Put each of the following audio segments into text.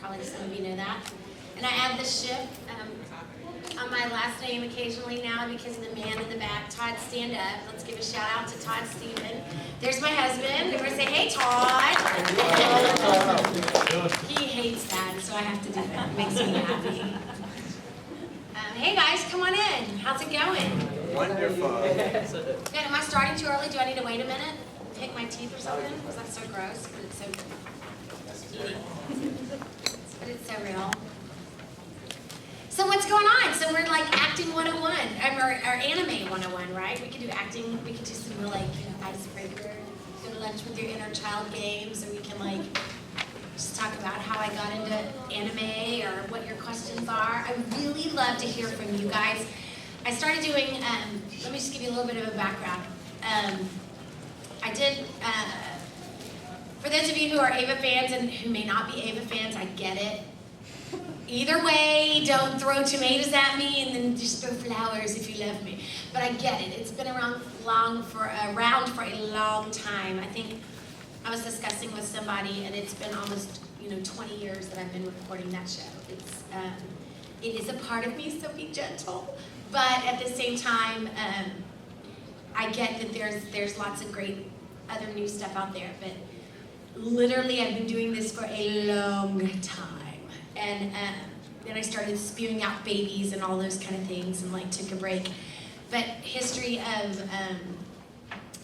Probably some of you know that. And I add the Shipp on my last name occasionally now because of the man in the back. Todd, stand up. Let's give a shout out to Todd Stephen. There's my husband. We're going to say, hey, Todd. He hates that, so I have to do that. It makes me happy. Hey, guys, come on in. How's it going? Wonderful. Good. Am I starting too early? Do I need to wait a minute? Pick my teeth or something? Was that so gross? But it's so eating. But it's so real. So what's going on? So we're like acting 101, or anime 101, right? We could do acting, we could do some real like, icebreaker, go to lunch with your inner child games, or we can like just talk about how I got into anime or what your questions are. I really love to hear from you guys. I started doing, let me just give you a little bit of a background. I did, for those of you who are Ava fans and who may not be Ava fans, I get it. Either way, don't throw tomatoes at me and then just throw flowers if you love me. But I get it. It's been around for a long time. I think I was discussing with somebody, and it's been almost 20 years that I've been recording that show. It is a part of me, so be gentle. But at the same time, I get that there's lots of great other new stuff out there. But literally, I've been doing this for a long time. And then I started spewing out babies and all those kind of things and like took a break. But history of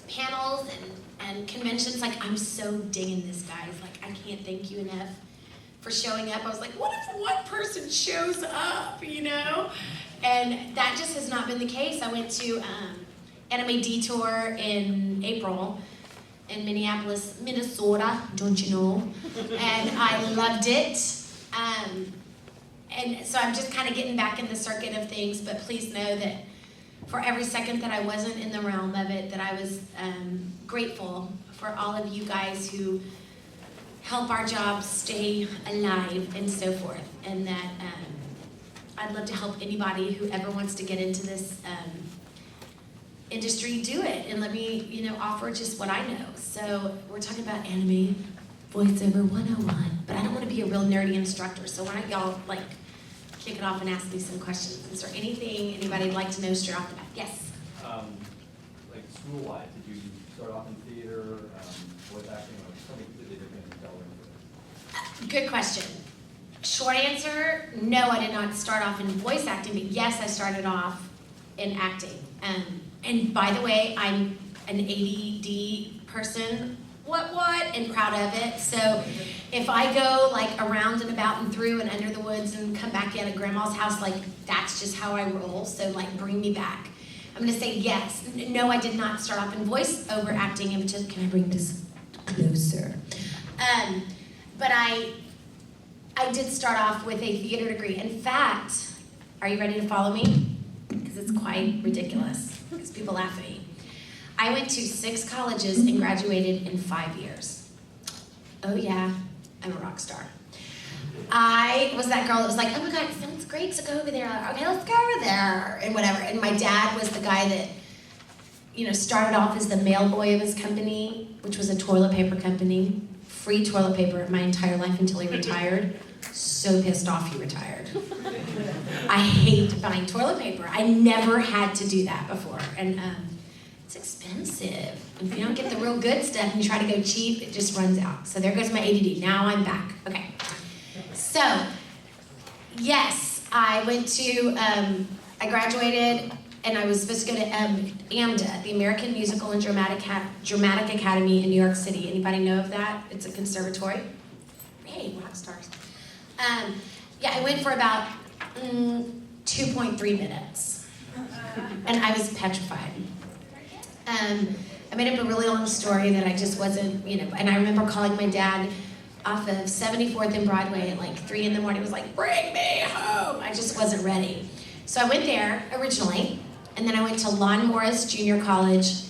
panels and conventions, like I'm so digging this, guys. Like I can't thank you enough for showing up. I was like, what if one person shows up, And that just has not been the case. I went to Anime Detour in April in Minneapolis, Minnesota, don't you know? And I loved it. And so I'm just kind of getting back in the circuit of things, but please know that for every second that I wasn't in the realm of it, that I was grateful for all of you guys who help our jobs stay alive and so forth. And that I'd love to help anybody who ever wants to get into this industry do it. And let me, offer just what I know. So we're talking about anime voiceover 101, but I don't want to be a real nerdy instructor, so why don't y'all kick it off and ask me some questions? Is there anything anybody would like to know straight off the bat? Yes? Like school-wise, did you start off in theater, voice acting, or something completely different and fell into it? Good question. Short answer, no, I did not start off in voice acting, but yes, I started off in acting. And by the way, I'm an ADD person, and proud of it. So if I go around and about and through and under the woods and come back in at grandma's house, that's just how I roll. So bring me back. I'm gonna say yes. No, I did not start off in voiceover acting. Can I bring this closer? But I did start off with a theater degree. In fact, are you ready to follow me? Because it's quite ridiculous, because people laugh at me. I went to 6 colleges and graduated in 5 years. Oh yeah, I'm a rock star. I was that girl that was like, oh my God, it sounds great, so go over there. Okay, let's go over there, and whatever. And my dad was the guy that, started off as the mail boy of his company, which was a toilet paper company. Free toilet paper my entire life until he retired. So pissed off he retired. I hate buying toilet paper. I never had to do that before. And it's expensive. If you don't get the real good stuff and you try to go cheap, it just runs out. So there goes my ADD. Now I'm back. Okay. So, yes, I went to, I graduated and I was supposed to go to AMDA, the American Musical and Dramatic Academy in New York City. Anybody know of that? It's a conservatory. Hey, rock stars. Yeah, I went for about 2.3 minutes. And I was petrified. I made up a really long story that I just wasn't, and I remember calling my dad off of 74th and Broadway at 3 in the morning. He was like, bring me home. I just wasn't ready. So I went there originally, and then I went to Lon Morris Junior College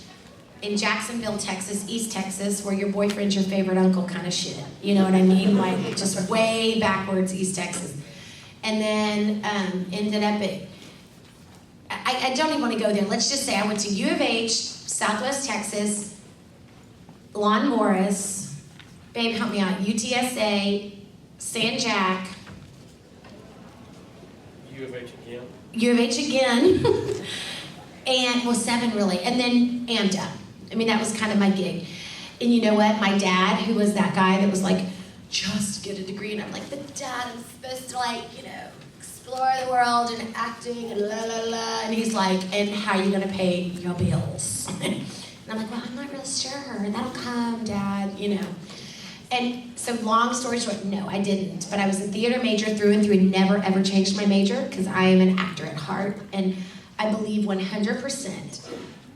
in Jacksonville, Texas, East Texas, where your boyfriend's your favorite uncle kind of shit. You know what I mean? Just way backwards East Texas. And then ended up at, I don't even want to go there. Let's just say I went to U of H, Southwest Texas, Lon Morris, babe, help me out, UTSA, San Jack, U of H again. U of H again, and, well, 7 really, and then AMDA. I mean, that was kind of my gig. And you know what? My dad, who was that guy that was like, just get a degree, and I'm like, but Dad, I'm supposed to explore the world and acting and la la la, and he's like, and how are you gonna pay your bills? And I'm like, well, I'm not real sure. That'll come, Dad, And so long story short, no, I didn't. But I was a theater major through and through and never ever changed my major because I am an actor at heart. And I believe 100%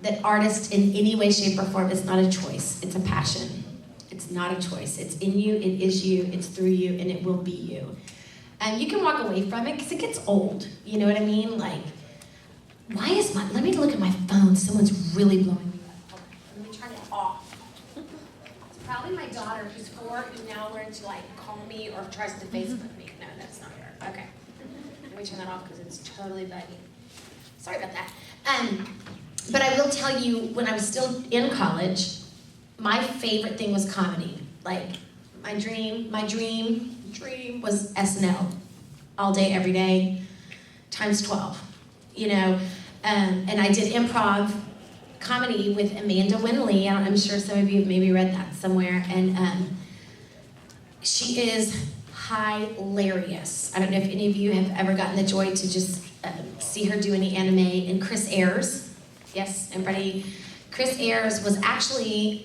that artist in any way, shape, or form is not a choice. It's a passion. It's not a choice. It's in you, it is you, it's through you, and it will be you. And you can walk away from it because it gets old. You know what I mean? Let me look at my phone. Someone's really blowing me up. Hold on. Let me turn it off. It's probably my daughter who's 4 who now learns to call me or tries to Facebook me. No, that's not her. Okay. Let me turn that off because it's totally buggy. Sorry about that. But I will tell you, when I was still in college, my favorite thing was comedy. My dream was SNL, all day, every day, times 12, And I did improv comedy with Amanda Winley. I'm sure some of you have maybe read that somewhere. And she is hilarious. I don't know if any of you have ever gotten the joy to just see her do any anime. And Chris Ayres, yes, everybody. Chris Ayres was actually,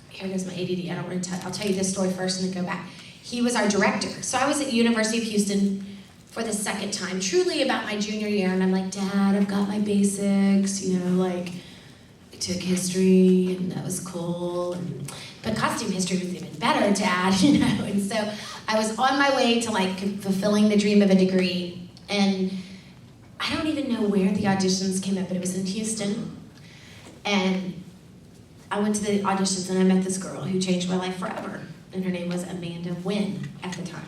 here goes my ADD, I don't want to tell, I'll tell you this story first and then go back. He was our director. So I was at University of Houston for the second time, truly about my junior year, and I'm like, Dad, I've got my basics, I took history, and that was cool, but costume history was even better, Dad, and so I was on my way to fulfilling the dream of a degree, and I don't even know where the auditions came up, but it was in Houston, and I went to the auditions and I met this girl who changed my life forever, and her name was Amanda Wynn at the time.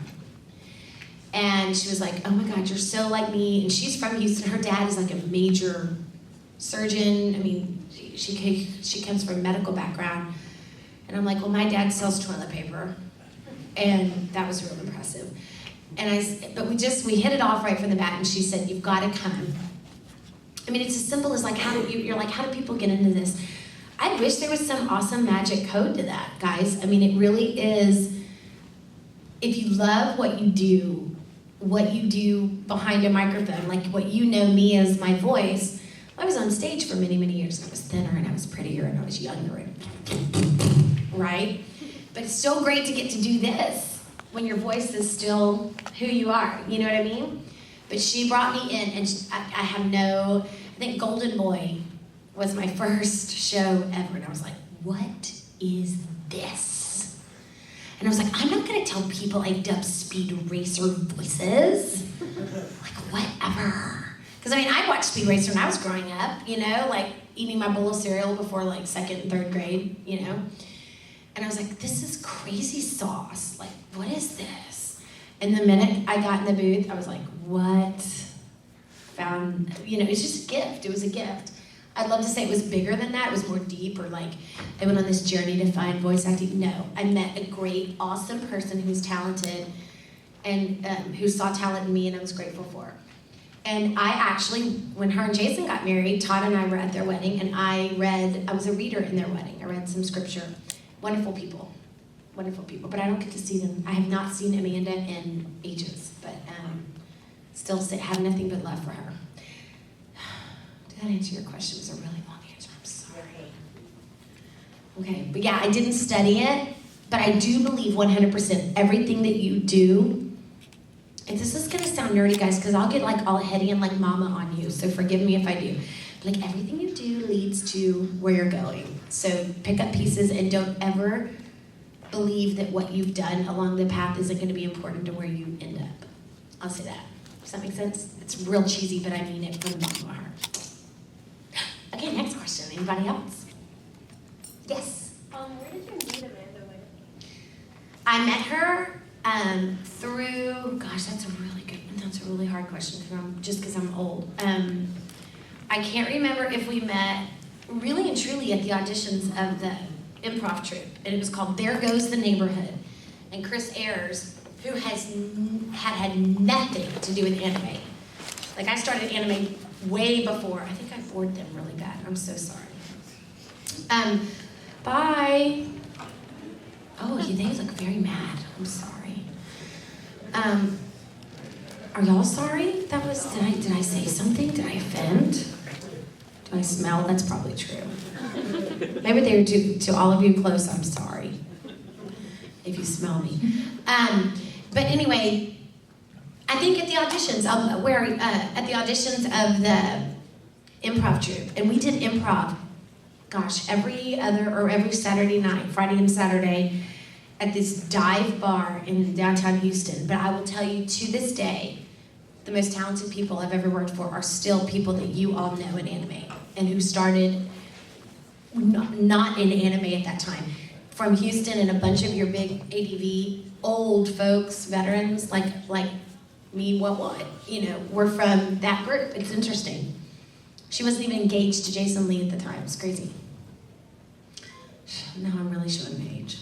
And she was like, oh my God, you're so like me. And she's from Houston. Her dad is a major surgeon. I mean, she comes from a medical background. And I'm like, well, my dad sells toilet paper. And that was real impressive. But we hit it off right from the bat, and she said, you've got to come. I mean, it's as simple as how do people get into this? I wish there was some awesome magic code to that, guys. I mean, it really is, if you love what you do behind a microphone, what me as my voice. I was on stage for many, many years, and I was thinner, and I was prettier, and I was younger, right? But it's so great to get to do this when your voice is still who you are, you know what I mean? But she brought me in, and I think Golden Boy was my first show ever, and I was like, what is this? And I was like, I'm not gonna tell people I dub Speed Racer voices. Whatever. Because I watched Speed Racer when I was growing up, eating my bowl of cereal before 2nd and 3rd grade, And I was like, this is crazy sauce. What is this? And the minute I got in the booth, I was like, what? It's just a gift. It was a gift. I'd love to say it was bigger than that. It was more deep, or I went on this journey to find voice acting. No, I met a great, awesome person who's talented and who saw talent in me, and I was grateful for. And I actually, when her and Jason got married, Todd and I were at their wedding, and I was a reader in their wedding. I read some scripture. Wonderful people, but I don't get to see them. I have not seen Amanda in ages, but still have nothing but love for her. Did that answer your question? It was a really long answer. I'm sorry. Okay, but yeah, I didn't study it, but I do believe 100% everything that you do. And this is gonna sound nerdy, guys, because I'll get all heady and mama on you, so forgive me if I do. But everything you do leads to where you're going. So pick up pieces and don't ever believe that what you've done along the path isn't gonna be important to where you end up. I'll say that. Does that make sense? It's real cheesy, but I mean it from the bottom of my heart. Okay, next question. Anybody else? Yes? Where did you meet Amanda Wynn? I met her through, gosh, that's a really hard question just because I'm old. I can't remember if we met really and truly at the auditions of the improv troupe, and it was called There Goes the Neighborhood. and Chris Ayers, who had nothing to do with anime. Like, I started anime way before. I think I bored them really bad. I'm so sorry. Bye. Oh, they look very mad. I'm sorry. Are y'all sorry? Did I say something? Did I offend? Do I smell? That's probably true. Maybe they were to all of you close, I'm sorry. If you smell me. But anyway, I think at the auditions, at the auditions of the improv troupe, and we did improv, gosh, every Saturday night, Friday and Saturday, at this dive bar in downtown Houston. But I will tell you, to this day, the most talented people I've ever worked for are still people that you all know in anime, and who started not in anime at that time. From Houston, and a bunch of your big ADV, old folks, veterans, like me, we're from that group. It's interesting. She wasn't even engaged to Jason Lee at the time. It's crazy. Now I'm really showing my age.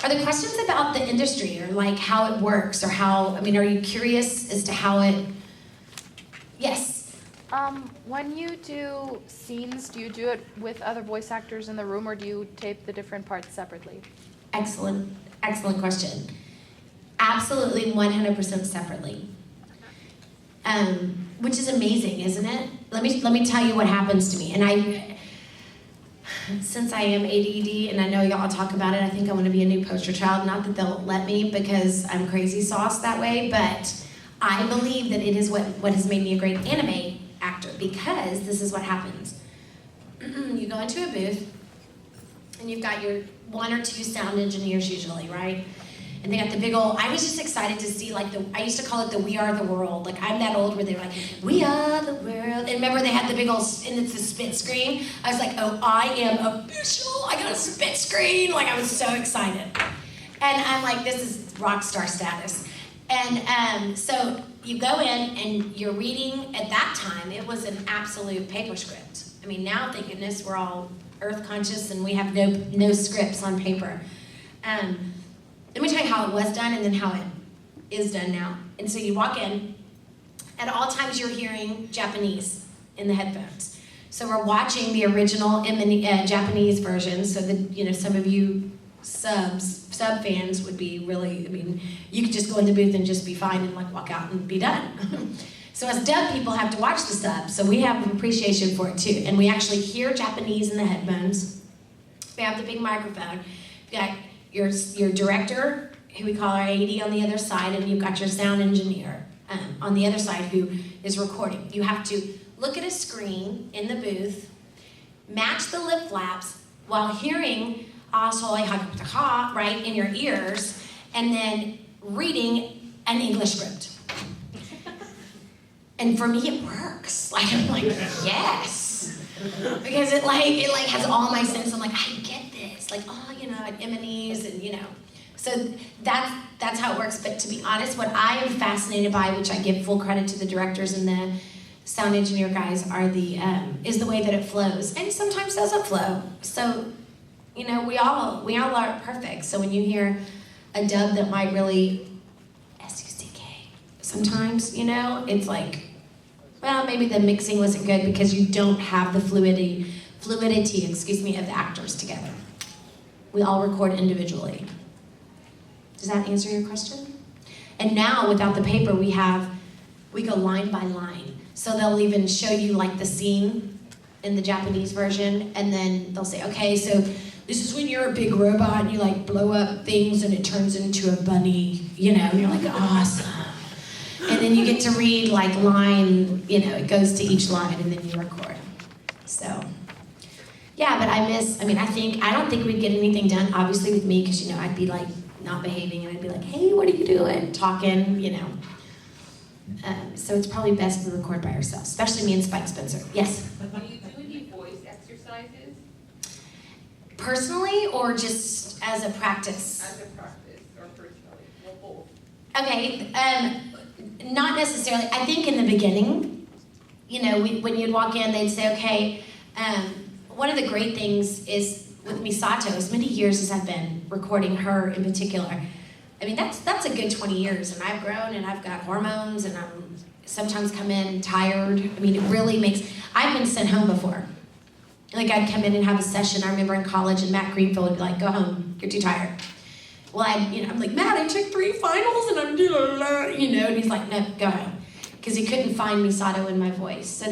Are there questions about the industry, or like how it works, or are you curious as to how it, yes? When you do scenes, do you do it with other voice actors in the room, or do you tape the different parts separately? Excellent question. Absolutely 100% separately. Which is amazing, isn't it? Let me tell you what happens to me. And since I am ADD, and I know y'all talk about it, I think I want to be a new poster child. Not that they'll let me, because I'm crazy sauce that way, but I believe that it is what has made me a great anime actor, because this is what happens. You go into a booth, and you've got your 1 or 2 sound engineers usually, right? And they got the big old, I was just excited to see, I used to call it the We Are the World. Like, I'm that old where they were like, we are the world. And remember they had the big old, and it's a spit screen. I was like, oh, I am official. I got a spit screen. Like, I was so excited. And I'm like, this is rock star status. And so you go in and you're reading, at that time, it was an absolute paper script. I mean, now, thank goodness, we're all earth conscious and we have no scripts on paper. Let me tell you how it was done and then how it is done now. And so you walk in, at all times you're hearing Japanese in the headphones. So we're watching the original Japanese version, so that, some of you sub fans would be really, you could just go in the booth and just be fine and walk out and be done. So as dub people have to watch the sub, so we have an appreciation for it too. And we actually hear Japanese in the headphones. We have the big microphone. We got your director, who we call our AD, on the other side, and you've got your sound engineer on the other side who is recording. You have to look at a screen in the booth, match the lip flaps while hearing right in your ears, and then reading an English script. And for me, it works. I'm like, yes, because it has all my sense. I'm like, I get this. At M&Es and So that's how it works. But to be honest, what I am fascinated by, which I give full credit to the directors and the sound engineer guys, is the way that it flows. And sometimes doesn't flow. So, we all aren't perfect. So when you hear a dub that might really S-U-C-K, sometimes, it's like, well, maybe the mixing wasn't good because you don't have the fluidity, of the actors together. We all record individually. Does that answer your question? And now, without the paper, we go line by line. So they'll even show you the scene in the Japanese version, and then they'll say, okay, so this is when you're a big robot and you blow up things and it turns into a bunny, and you're like, awesome. And then you get to read line, it goes to each line and then you record. So, yeah, but I don't think we'd get anything done, obviously, with me, because, I'd be not behaving, and I'd be like, hey, what are you doing? Talking, So it's probably best to record by ourselves, especially me and Spike Spencer. Yes? Do you do any voice exercises? Personally, or just as a practice? As a practice, or personally? Well, both. Okay, not necessarily. I think in the beginning, when you'd walk in, they'd say, okay, one of the great things is with Misato, as many years as I've been recording her in particular, I mean, that's a good 20 years, and I've grown, and I've got hormones, and I'm sometimes come in tired. I mean, it really makes, I've been sent home before. Like, I'd come in and have a session, I remember in college, and Matt Greenfield would be like, go home, you're too tired. Well, I'm like, Matt, I took 3 finals, and I'm, and he's like, no, go home. Because he couldn't find Misato in my voice. So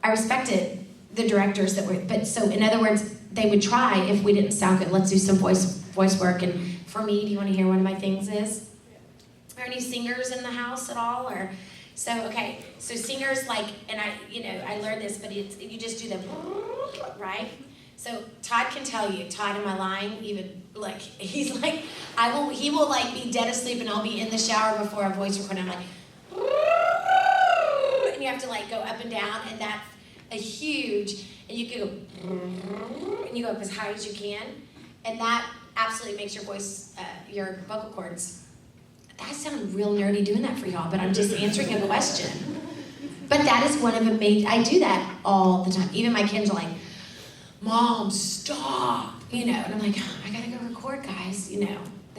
I respected the directors that were, but so in other words, they would try if we didn't sound good, let's do some voice work. And for me, do you want to hear one of my things is? Are any singers in the house at all? Or so singers like, and I learned this, but you just do the right. So Todd can tell you, Todd, am I lying? Even like he's like, he will like be dead asleep and I'll be in the shower before a voice recording. I'm like, and you have to like go up and down, and that's a huge, and you can go, and you go up as high as you can, and that absolutely makes your voice, your vocal cords. I sound real nerdy doing that for y'all, but I'm just answering a question. But that is one of the main, I do that all the time. Even my kids are like, Mom, stop, and I'm like, I gotta go record, guys, They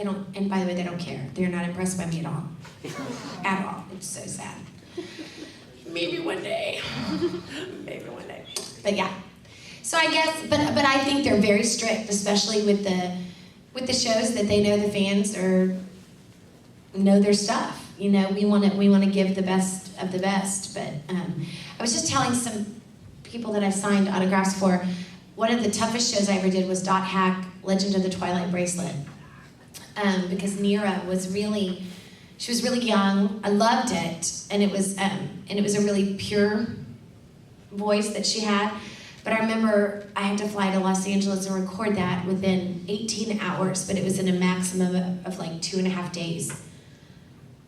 don't, and by the way, they don't care. They're not impressed by me at all. At all. It's so sad. Maybe one day. But yeah. So I guess, but I think they're very strict, especially with the shows that they know the fans know their stuff. We want to give the best of the best. But I was just telling some people that I signed autographs for, one of the toughest shows I ever did was Dot Hack, Legend of the Twilight Bracelet. Because Nira was really, she was really young. I loved it, and it was a really pure voice that she had. But I remember I had to fly to Los Angeles and record that within 18 hours, but it was in a maximum of like 2.5 days.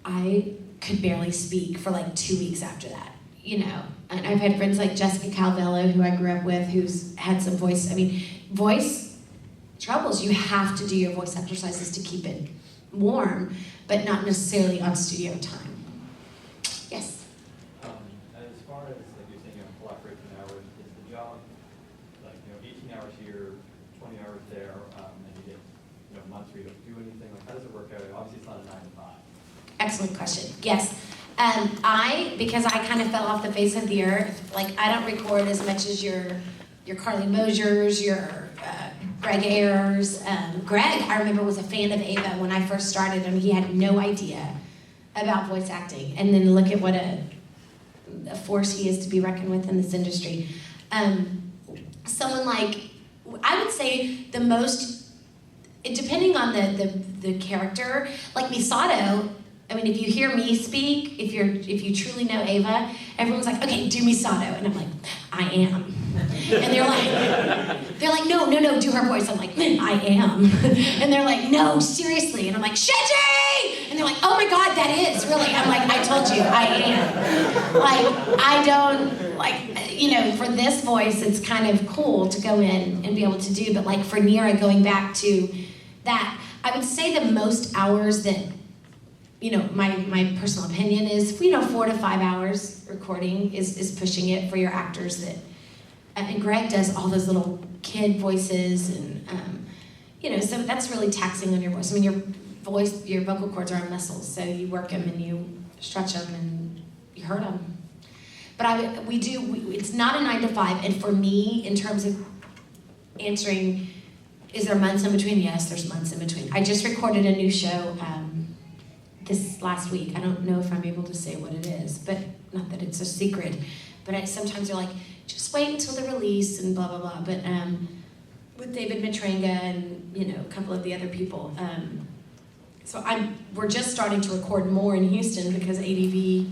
I could barely speak for like 2 weeks after that, And I've had friends like Jessica Calvello, who I grew up with, who's had some voice troubles. You have to do your voice exercises to keep it warm, but not necessarily on studio time. Yes? As far as, like you're saying, collaboration hours, is the job, 18 hours here, 20 hours there, and you get, months where you don't do anything? Like, how does it work out? Obviously, it's not a 9 to 5. Excellent question. Yes. Because I kind of fell off the face of the earth, like, I don't record as much as your Carly Mosier's, your Greg Ayers. Greg, I remember, was a fan of Ava when I first started, and he had no idea about voice acting. And then look at what a force he is to be reckoned with in this industry. Someone like, I would say the most, depending on the character, like Misato. I mean, if you hear me speak, if you truly know Ava, everyone's like, okay, do Misato, and I'm like, I am. And they're like, no, do her voice. I'm like, I am. And they're like, no, seriously. And I'm like, Shinji! And they're like, oh my God, that is, really. I'm like, I told you, I am. Like, I don't, like, for this voice, it's kind of cool to go in and be able to do, but like for Nira, going back to that, I would say the most hours that, my personal opinion is, 4 to 5 hours recording is pushing it for your actors that, and Greg does all those little kid voices, and so that's really taxing on your voice. I mean, your vocal cords are muscles, so you work them and you stretch them and you hurt them. But it's not a 9 to 5, and for me, in terms of answering, is there months in between? Yes, there's months in between. I just recorded a new show this last week. I don't know if I'm able to say what it is, but not that it's a secret. But sometimes they're like, just wait until the release and blah, blah, blah. But with David Matranga and, a couple of the other people. So we're just starting to record more in Houston because ADV,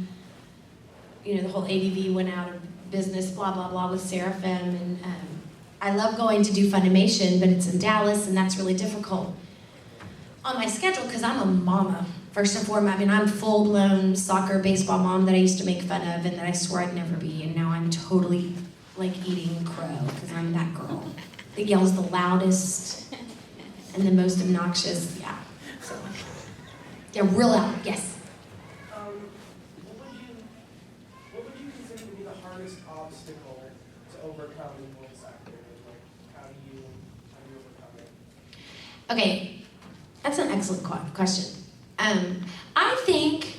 the whole ADV went out of business, blah, blah, blah, with Seraphim. And I love going to do Funimation, but it's in Dallas, and that's really difficult on my schedule because I'm a mama. First and foremost, I'm full-blown soccer, baseball mom that I used to make fun of and that I swore I'd never be, and now I'm totally like eating crow because I'm that girl that yells the loudest and the most obnoxious. Yeah. So, yeah, real loud. Yes. What would you consider to be the hardest obstacle to overcome in voice acting? Okay, that's an excellent question. I think,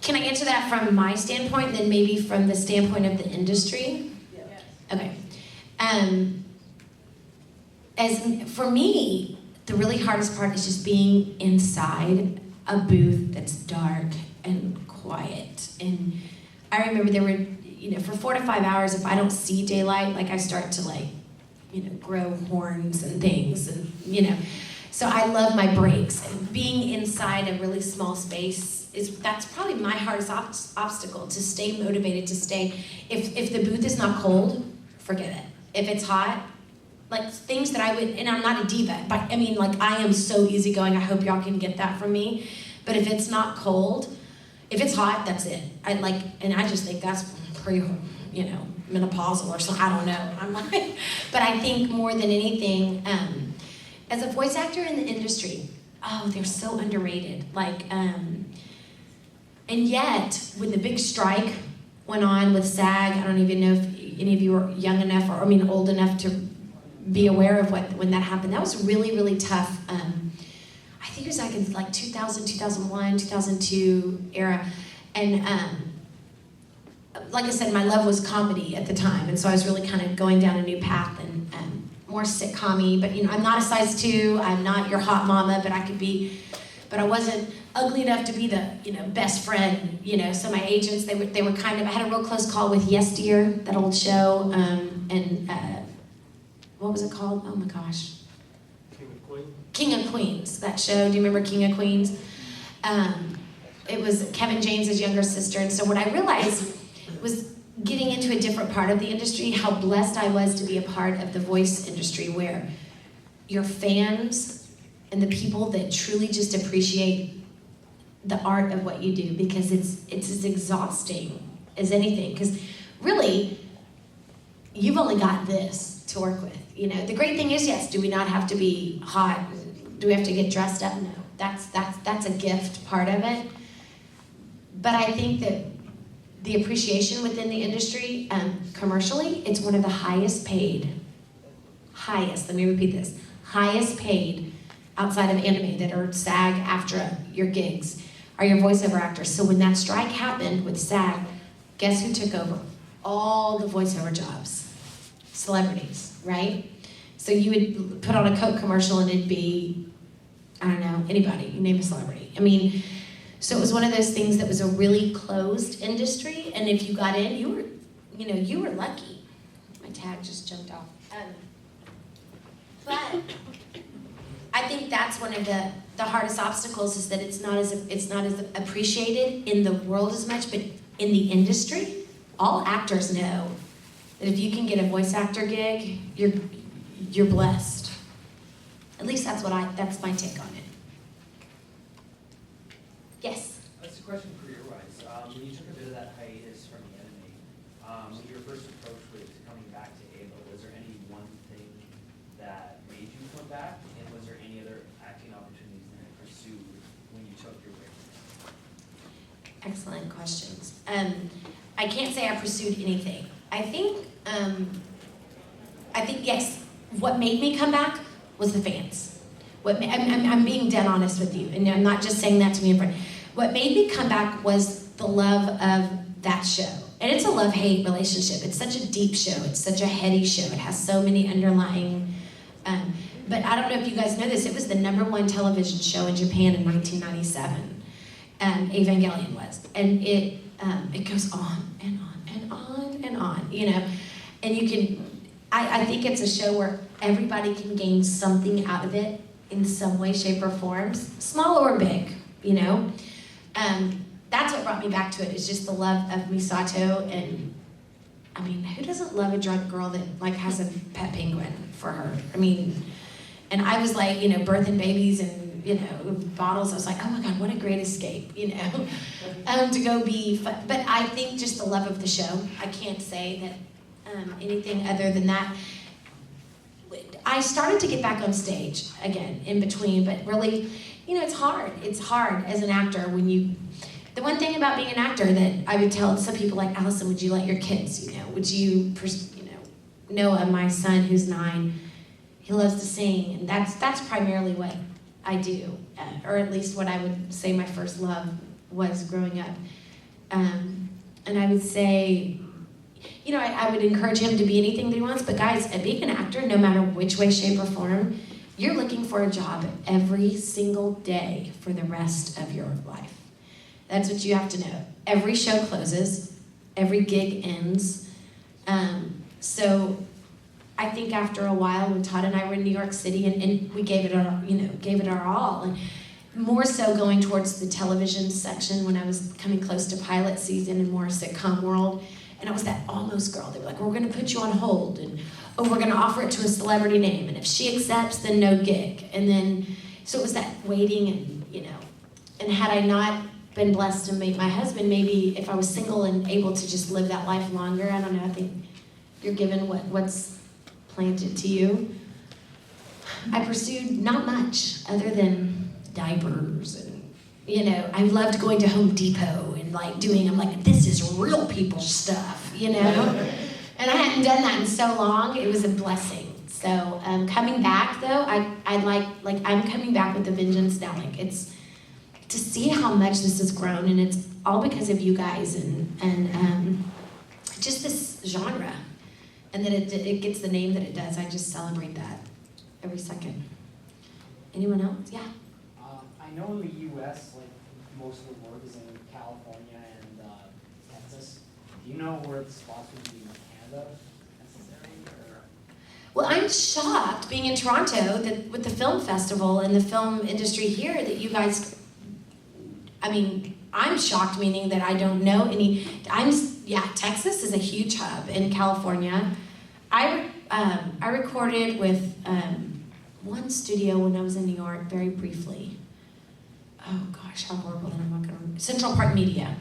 can I answer that from my standpoint, then maybe from the standpoint of the industry? Yes. Okay. As for me, the really hardest part is just being inside a booth that's dark and quiet. And I remember there were, for 4 to 5 hours, if I don't see daylight, like I start to grow horns and things, and So I love my breaks. And being inside a really small space that's probably my hardest obstacle, to stay motivated, to stay. If the booth is not cold, forget it. If it's hot, like things that I would, and I'm not a diva, but I mean, like I am so easygoing. I hope y'all can get that from me. But if it's not cold, if it's hot, that's it. And I just think that's menopausal or something. I don't know. But I think more than anything, as a voice actor in the industry, they're so underrated. And yet, when the big strike went on with SAG, I don't even know if any of you are young enough old enough to be aware of when that happened. That was really, really tough. I think it was in 2000, 2001, 2002 era. And like I said, my love was comedy at the time. And so I was really kind of going down a new path and more sitcom-y. But I'm not a size 2. I'm not your hot mama, but I wasn't ugly enough to be the best friend. So my agents, they were kind of, I had a real close call with Yes Dear, that old show, and what was it called? Oh my gosh. King of Queens, that show. Do you remember King of Queens? It was Kevin James' younger sister. And so what I realized was getting into a different part of the industry, how blessed I was to be a part of the voice industry, where your fans and the people that truly just appreciate the art of what you do, because it's as exhausting as anything. Because really, you've only got this to work with. The great thing is, yes, do we not have to be hot? Do we have to get dressed up? No, that's a gift part of it. But I think that the appreciation within the industry, commercially, it's one of the highest paid, let me repeat this, highest paid outside of anime that are SAG-AFTRA, your gigs, are your voiceover actors. So when that strike happened with SAG, guess who took over? All the voiceover jobs. Celebrities, right? So you would put on a Coke commercial and it'd be, I don't know, anybody, you name a celebrity. So it was one of those things that was a really closed industry, and if you got in, you were lucky. My tag just jumped off. But I think that's one of the hardest obstacles, is that it's not as appreciated in the world as much, but in the industry, all actors know that if you can get a voice actor gig, you're blessed. At least that's my take on it. Yes? That's a question career-wise. When you took a bit of that hiatus from the anime, when your first approach with coming back to Ava, was there any one thing that made you come back? And was there any other acting opportunities that you pursued when you took your break? Excellent questions. I can't say I pursued anything. I think yes, what made me come back was the fans. I'm being dead honest with you, and I'm not just saying that to me in front. What made me come back was the love of that show. And it's a love-hate relationship. It's such a deep show. It's such a heady show. It has so many underlying, but I don't know if you guys know this, it was the #1 television show in Japan in 1997. Evangelion was. And it goes on and on and on and on, And you can, I think it's a show where everybody can gain something out of it in some way, shape, or form, small or big, That's what brought me back to it, is just the love of Misato. And who doesn't love a drunk girl that has a pet penguin for her? And I was birthing babies and bottles. I was like, oh my God, what a great escape, to go be fun. But I think just the love of the show. I can't say that anything other than that. I started to get back on stage again in between, but really, it's hard. It's hard as an actor the one thing about being an actor that I would tell some people, like, Allison, would you let your kids, would you, Noah, my son who's 9, He loves to sing, and that's primarily what I do, or at least what I would say my first love was growing up. And I would say, you know, I would encourage him to be anything that he wants, but guys, being an actor, no matter which way, shape, or form, you're looking for a job every single day for the rest of your life. That's what you have to know. Every show closes, every gig ends. So I think after a while, when Todd and I were in New York City, and we gave it our all, and more so going towards the television section when I was coming close to pilot season and more sitcom world. And I was that almost girl. They were like, we're gonna put you on hold, and oh, we're gonna offer it to a celebrity name, and if she accepts, then no gig. And then, so it was that waiting, and you know, and had I not been blessed to meet my husband, maybe if I was single and able to just live that life longer, I don't know, I think you're given what's planted to you. I pursued not much other than diapers, and you know, I loved going to Home Depot and like doing, I'm like, this is real people stuff, you know? And I hadn't done that in so long, it was a blessing. So coming back though, I'm coming back with a vengeance now. Like it's, to see how much this has grown, and it's all because of you guys and just this genre. And that it gets the name that it does. I just celebrate that every second. Anyone else? Yeah. I know in the U.S., like most of the work is in California and Texas. Do you know where the spots would be in Canada necessary? Or? Well, I'm shocked being in Toronto that with the film festival and the film industry here that you guys. I mean, I'm shocked, meaning that I don't know any. Texas is a huge hub in California. I recorded with one studio when I was in New York very briefly. Oh gosh, how horrible that I'm not gonna remember. Central Park Media.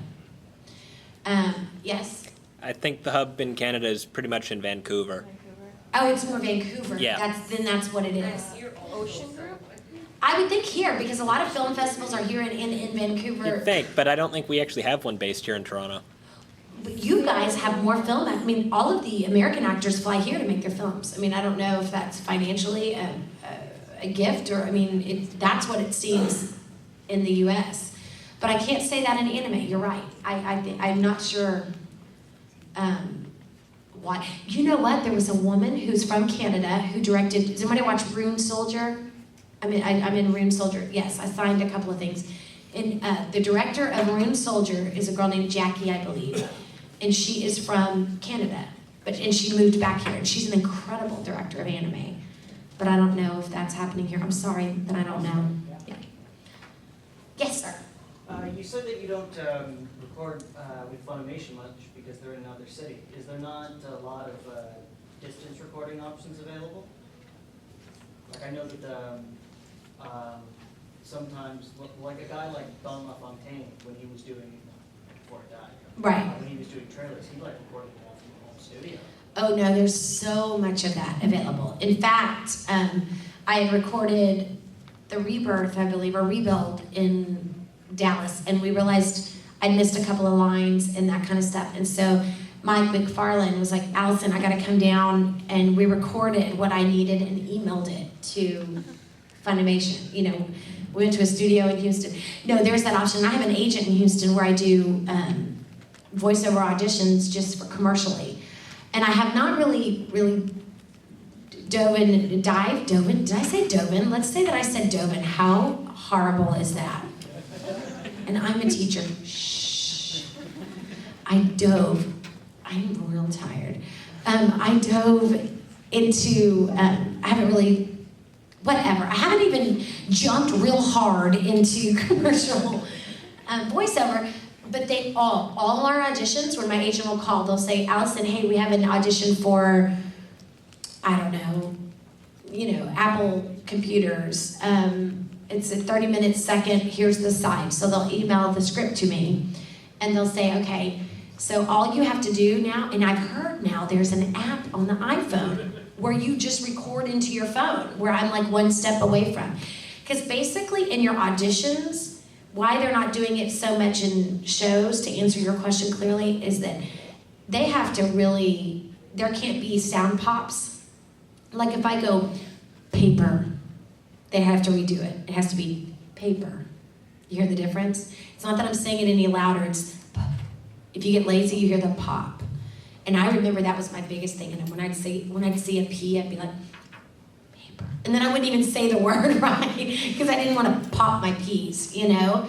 Yes. I think the hub in Canada is pretty much in Vancouver. Oh, it's more Vancouver. Yeah. That's what it is. Ocean Group? I would think here, because a lot of film festivals are here in Vancouver. You'd think, but I don't think we actually have one based here in Toronto. But you guys have more film. I mean, all of the American actors fly here to make their films. I mean, I don't know if that's financially a gift, or I mean, that's what it seems in the U.S. But I can't say that in anime. You're right. I'm not sure. Why? You know what? There was a woman who's from Canada who directed. Does anybody watch Rune Soldier? I'm in Rune Soldier. Yes, I signed a couple of things. And the director of Rune Soldier is a girl named Jackie, I believe, and she is from Canada, and she moved back here, and she's an incredible director of anime. But I don't know if that's happening here. I'm sorry that I don't know. Yeah. Yes, sir. You said that you don't record with Funimation much because they're in another city. Is there not a lot of distance recording options available? Like I know that sometimes, like a guy like Don LaFontaine, when he was doing, before he died, Right. When he was doing trailers, he like recorded them all from the home studio. Oh no, there's so much of that available. In fact, I had recorded the Rebirth, I believe, or Rebuild in Dallas, and we realized I'd missed a couple of lines and that kind of stuff. And so Mike McFarlane was like, Allison, I gotta come down, and we recorded what I needed and emailed it to Funimation. You know, we went to a studio in Houston. No, there's that option. I have an agent in Houston where I do voiceover auditions just for commercially. And I have not really dove in. Did I say dove in? Let's say that I said dove in. How horrible is that? And I'm a teacher. Shh. I'm real tired. I dove into, I haven't really, whatever. I haven't even jumped real hard into commercial voiceover, but they all our auditions, when my agent will call, they'll say, Allison, hey, we have an audition for, I don't know, Apple computers. It's a 30-minute second, here's the side. So they'll email the script to me, and they'll say, okay, so all you have to do now, and I've heard now there's an app on the iPhone where you just record into your phone, where I'm like one step away from. Because basically in your auditions, why they're not doing it so much in shows, to answer your question clearly, is that they have to really, there can't be sound pops. Like if I go, paper. They have to redo it. It has to be paper. You hear the difference? It's not that I'm saying it any louder, it's if you get lazy, you hear the pop. And I remember that was my biggest thing. And when I'd see a P, I'd be like, paper. And then I wouldn't even say the word right because I didn't want to pop my P's, you know?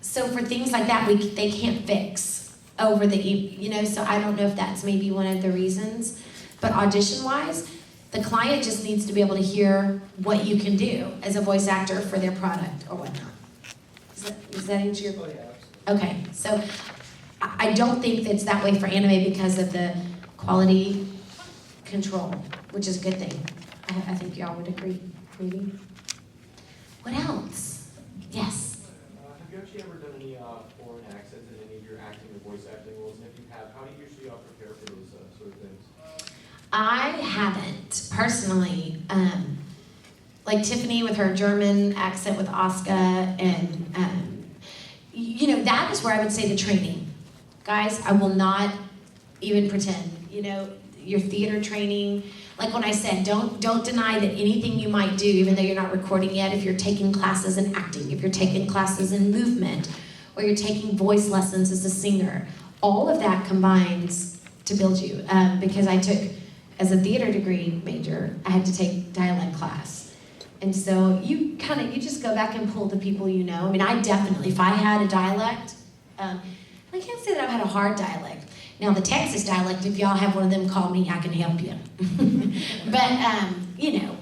So for things like that, they can't fix over the, you know, so I don't know if that's maybe one of the reasons. But audition-wise, the client just needs to be able to hear what you can do as a voice actor for their product or whatnot. Does that answer your question? Okay, so I don't think it's that way for anime because of the quality control, which is a good thing. I think y'all would agree, maybe. What else? Yes? Have you actually ever done any foreign accents in any of your acting or voice acting roles? And if you have, how do you usually prepare for those sort of things? I haven't, personally. Like Tiffany with her German accent with Oscar, and you know, that is where I would say the training. Guys, I will not even pretend, you know, your theater training, like when I said, don't deny that anything you might do, even though you're not recording yet, if you're taking classes in acting, if you're taking classes in movement, or you're taking voice lessons as a singer, all of that combines to build you. Because I took, as a theater degree major, I had to take dialect class. And so you just go back and pull the people you know. I mean, I definitely, if I had a dialect, I can't say that I've had a hard dialect. Now the Texas dialect, if y'all have one of them, call me, I can help you. But, you know,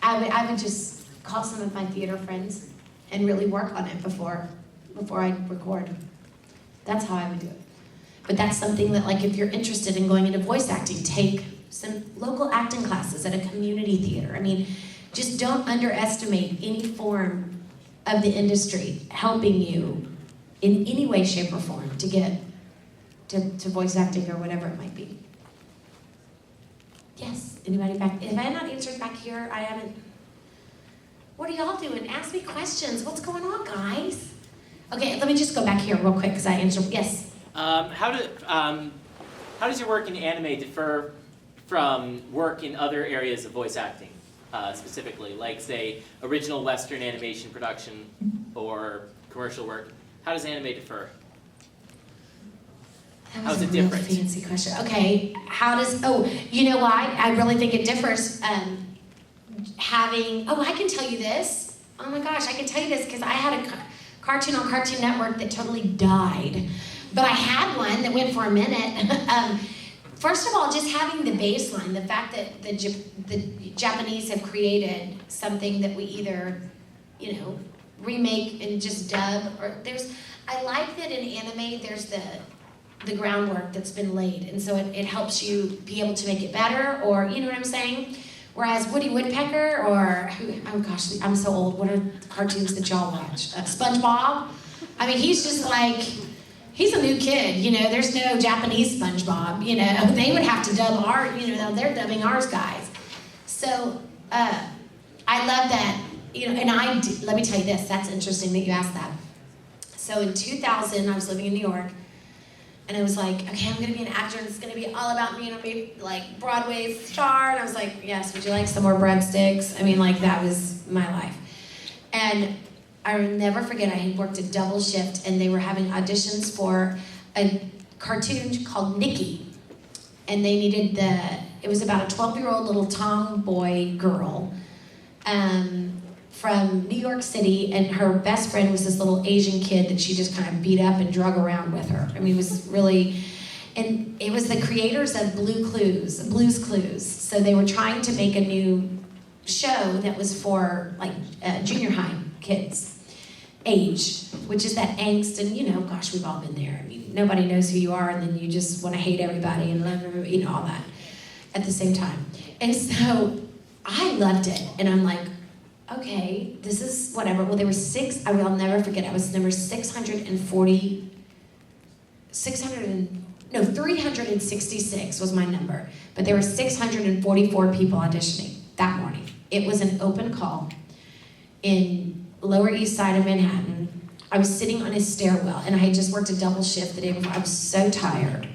I would just call some of my theater friends and really work on it before I record. That's how I would do it. But that's something that, like, if you're interested in going into voice acting, take some local acting classes at a community theater. I mean, just don't underestimate any form of the industry helping you in any way, shape, or form to get to voice acting or whatever it might be. Yes, anybody back? If I have not answered back here, I haven't. What are y'all doing? Ask me questions. What's going on, guys? Okay, let me just go back here real quick because I answered. Yes. How does your work in anime differ from work in other areas of voice acting, specifically, like say original Western animation production or commercial work? How does anime differ? That How's was it a real different? fancy question. Okay, how does? Oh, you know why? I really think it differs. Having. Oh, I can tell you this. Oh my gosh, I can tell you this because I had a cartoon on Cartoon Network that totally died. But I had one that went for a minute. First of all, just having the baseline, the fact that the Japanese have created something that we either, you know, remake and just dub, or I like that in anime there's the groundwork that's been laid, and so it helps you be able to make it better, or, you know what I'm saying? Whereas Woody Woodpecker, or, oh gosh, I'm so old, what are the cartoons that y'all watch? SpongeBob? I mean, he's just like, he's a new kid, you know, there's no Japanese SpongeBob, you know, they would have to dub you know, they're dubbing ours guys. So, I love that, you know, and let me tell you this, that's interesting that you asked that. So in 2000, I was living in New York, and I was like, okay, I'm gonna be an actor, and it's gonna be all about me, and I'll be like Broadway star, and I was like, yes, would you like some more breadsticks? I mean, like, that was my life. And I'll never forget, I had worked a double shift, and they were having auditions for a cartoon called Nikki. And they needed it was about a 12-year-old little tomboy girl from New York City, and her best friend was this little Asian kid that she just kind of beat up and drug around with her. I mean, it was really, and it was the creators of Blue's Clues. So they were trying to make a new show that was for like junior high kids age, which is that angst, and you know, gosh, we've all been there. I mean, nobody knows who you are, and then you just want to hate everybody and love everybody, you know, all that at the same time. And so I loved it, and I'm like, okay, this is whatever. Well, there were I will never forget, I was number 366 was my number, but there were 644 people auditioning that morning. It was an open call in Lower East Side of Manhattan. I was sitting on a stairwell, and I had just worked a double shift the day before. I was so tired.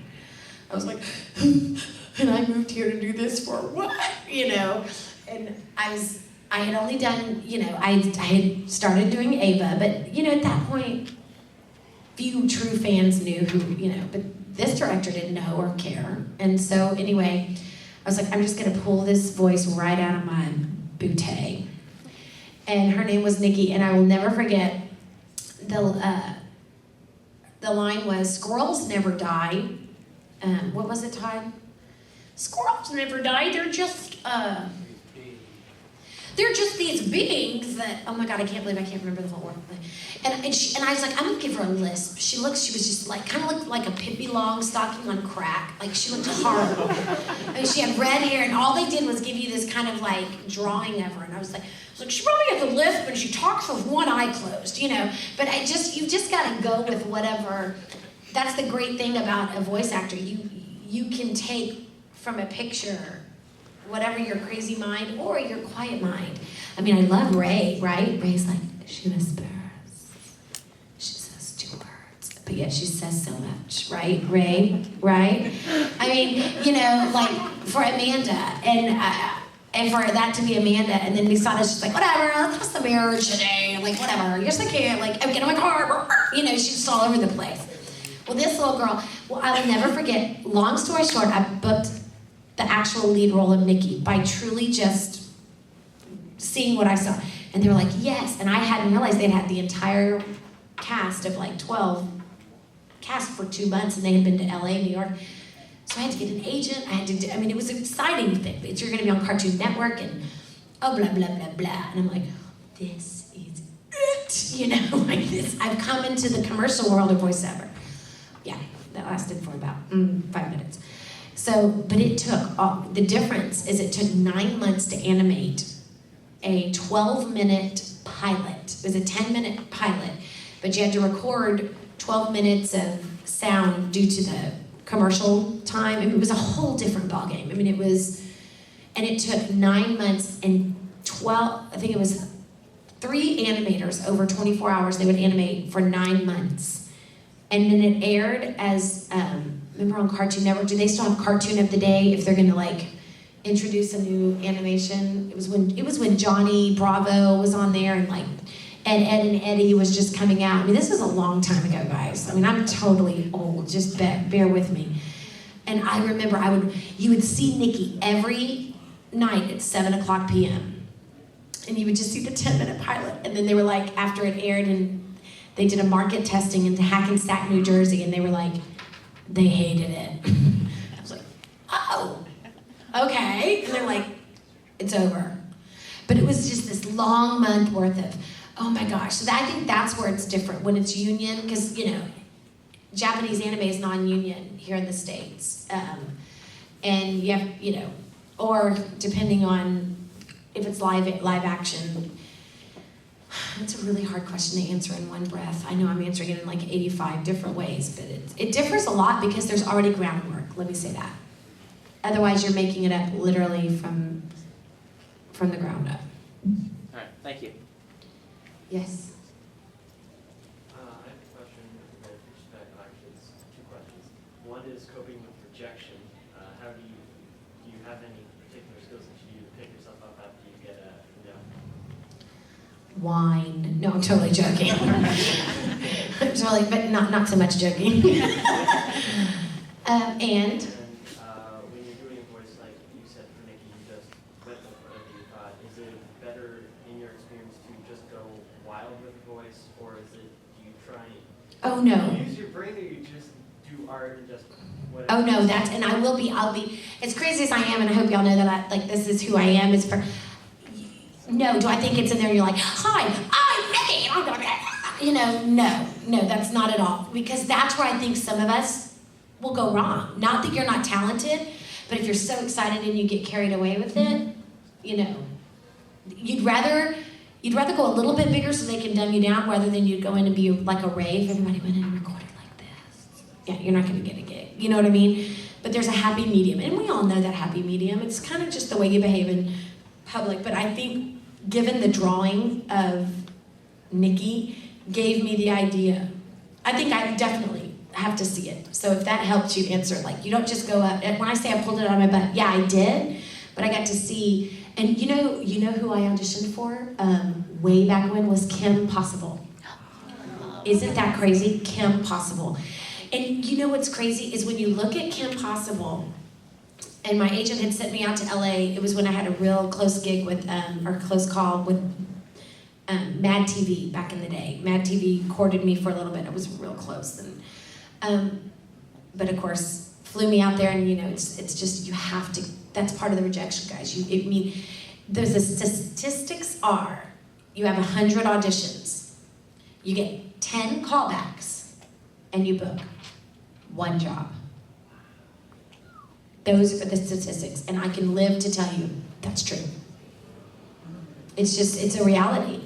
I was like, and I moved here to do this for what? You know? and I had only done, I had started doing Ava, but, at that point, few true fans knew who, but this director didn't know or care. And so anyway, I was like, I'm just gonna pull this voice right out of my bootay. And her name was Nikki, and I will never forget the line was, "Squirrels never die." What was it, Todd? Squirrels never die, they're just these beings that, oh my God, I can't believe I can't remember the whole word. And I was like, I'm gonna give her a lisp. She was just like, kind of looked like a Pippi Longstocking on crack. Like, she looked horrible. I mean, she had red hair, and all they did was give you this kind of like drawing of her. And I was like, she probably has a lisp, and she talks with one eye closed, But you just gotta go with whatever. That's the great thing about a voice actor. You can take from a picture whatever your crazy mind or your quiet mind. I mean, I love Ray, right? Ray's like, she whispers. She says 2 words, but yet she says so much, right? Ray, right? I mean, like for Amanda, and for that to be Amanda, and then we saw this, she's like, whatever, let's cross the mirror today, like whatever, yes I can, like, I'm getting in my car, she's just all over the place. Well, this little girl, I will never forget, long story short, I booked the actual lead role of Nikki by truly just seeing what I saw. And they were like, yes. And I hadn't realized they'd had the entire cast of like 12 cast for 2 months, and they had been to LA, New York. So I had to get an agent. It was an exciting thing. You're gonna be on Cartoon Network and blah, blah, blah, blah. And I'm like, this is it. Like this. I've come into the commercial world of voiceover. Yeah, that lasted for about 5 minutes. So, but it took, the difference is it took 9 months to animate a 12-minute pilot. It was a 10-minute pilot, but you had to record 12 minutes of sound due to the commercial time. It was a whole different ballgame. And it took 9 months and 3 animators over 24 hours. They would animate for 9 months. And then it aired as, remember on Cartoon Network, do they still have Cartoon of the Day if they're gonna like introduce a new animation? It was when Johnny Bravo was on there, and like Ed and Eddie was just coming out. This is a long time ago, guys. I'm totally old, just bear with me. And I remember you would see Nikki every night at 7:00 p.m. And you would just see the 10-minute pilot. And then they were like, after it aired, and they did a market testing in Hackensack, New Jersey, and they were like, they hated it. I was like, oh, okay. And they're like, it's over. But it was just this long month worth of, oh my gosh. So I think that's where it's different when it's union, because, Japanese anime is non-union here in the States. And you have, or depending on if it's live action. It's a really hard question to answer in one breath. I know I'm answering it in like 85 different ways, but it differs a lot because there's already groundwork, let me say that. Otherwise, you're making it up literally from the ground up. All right, thank you. Yes? I have a question with respect, actually it's 2 questions. One is coping with rejection. How do you have any particular skills that you use to pick yourself up after you get a no? Wine. No, I'm totally joking. I'm totally, but not so much joking. And when you're doing a voice, like you said for Nikki, you just went with whatever you thought. Is it better, in your experience, to just go wild with the voice, or do you try oh no. do you use your brain, or you just do art and just whatever? Oh no, I'll be, as crazy as I am, and I hope y'all know that this is who I am, is for, no, do I think it's in there and you're like, hi, I'm Nikki, I'm gonna be, no, that's not at all. Because that's where I think some of us will go wrong. Not that you're not talented, but if you're so excited and you get carried away with it, you'd rather go a little bit bigger so they can dumb you down rather than you'd go in and be like a rave, everybody went in and recorded like this. Yeah, you're not gonna get a gig, you know what I mean? But there's a happy medium, and we all know that happy medium. It's kind of just the way you behave in public, but I think given the drawing of Nikki gave me the idea. I think I definitely have to see it. So if that helps you answer, like you don't just go up, and when I say I pulled it out of my butt, yeah, I did, but I got to see, And you know who I auditioned for way back when was Kim Possible. Isn't that crazy? Kim Possible. And you know what's crazy is when you look at Kim Possible, and my agent had sent me out to LA, it was when I had a real close gig with, or close call with Mad TV back in the day. Mad TV courted me for a little bit. It was real close. And, but of course, flew me out there, and it's just, you have to, that's part of the rejection, guys. The statistics are, you have 100 auditions, you get 10 callbacks, and you book 1 job. Those are the statistics, and I can live to tell you that's true. It's a reality.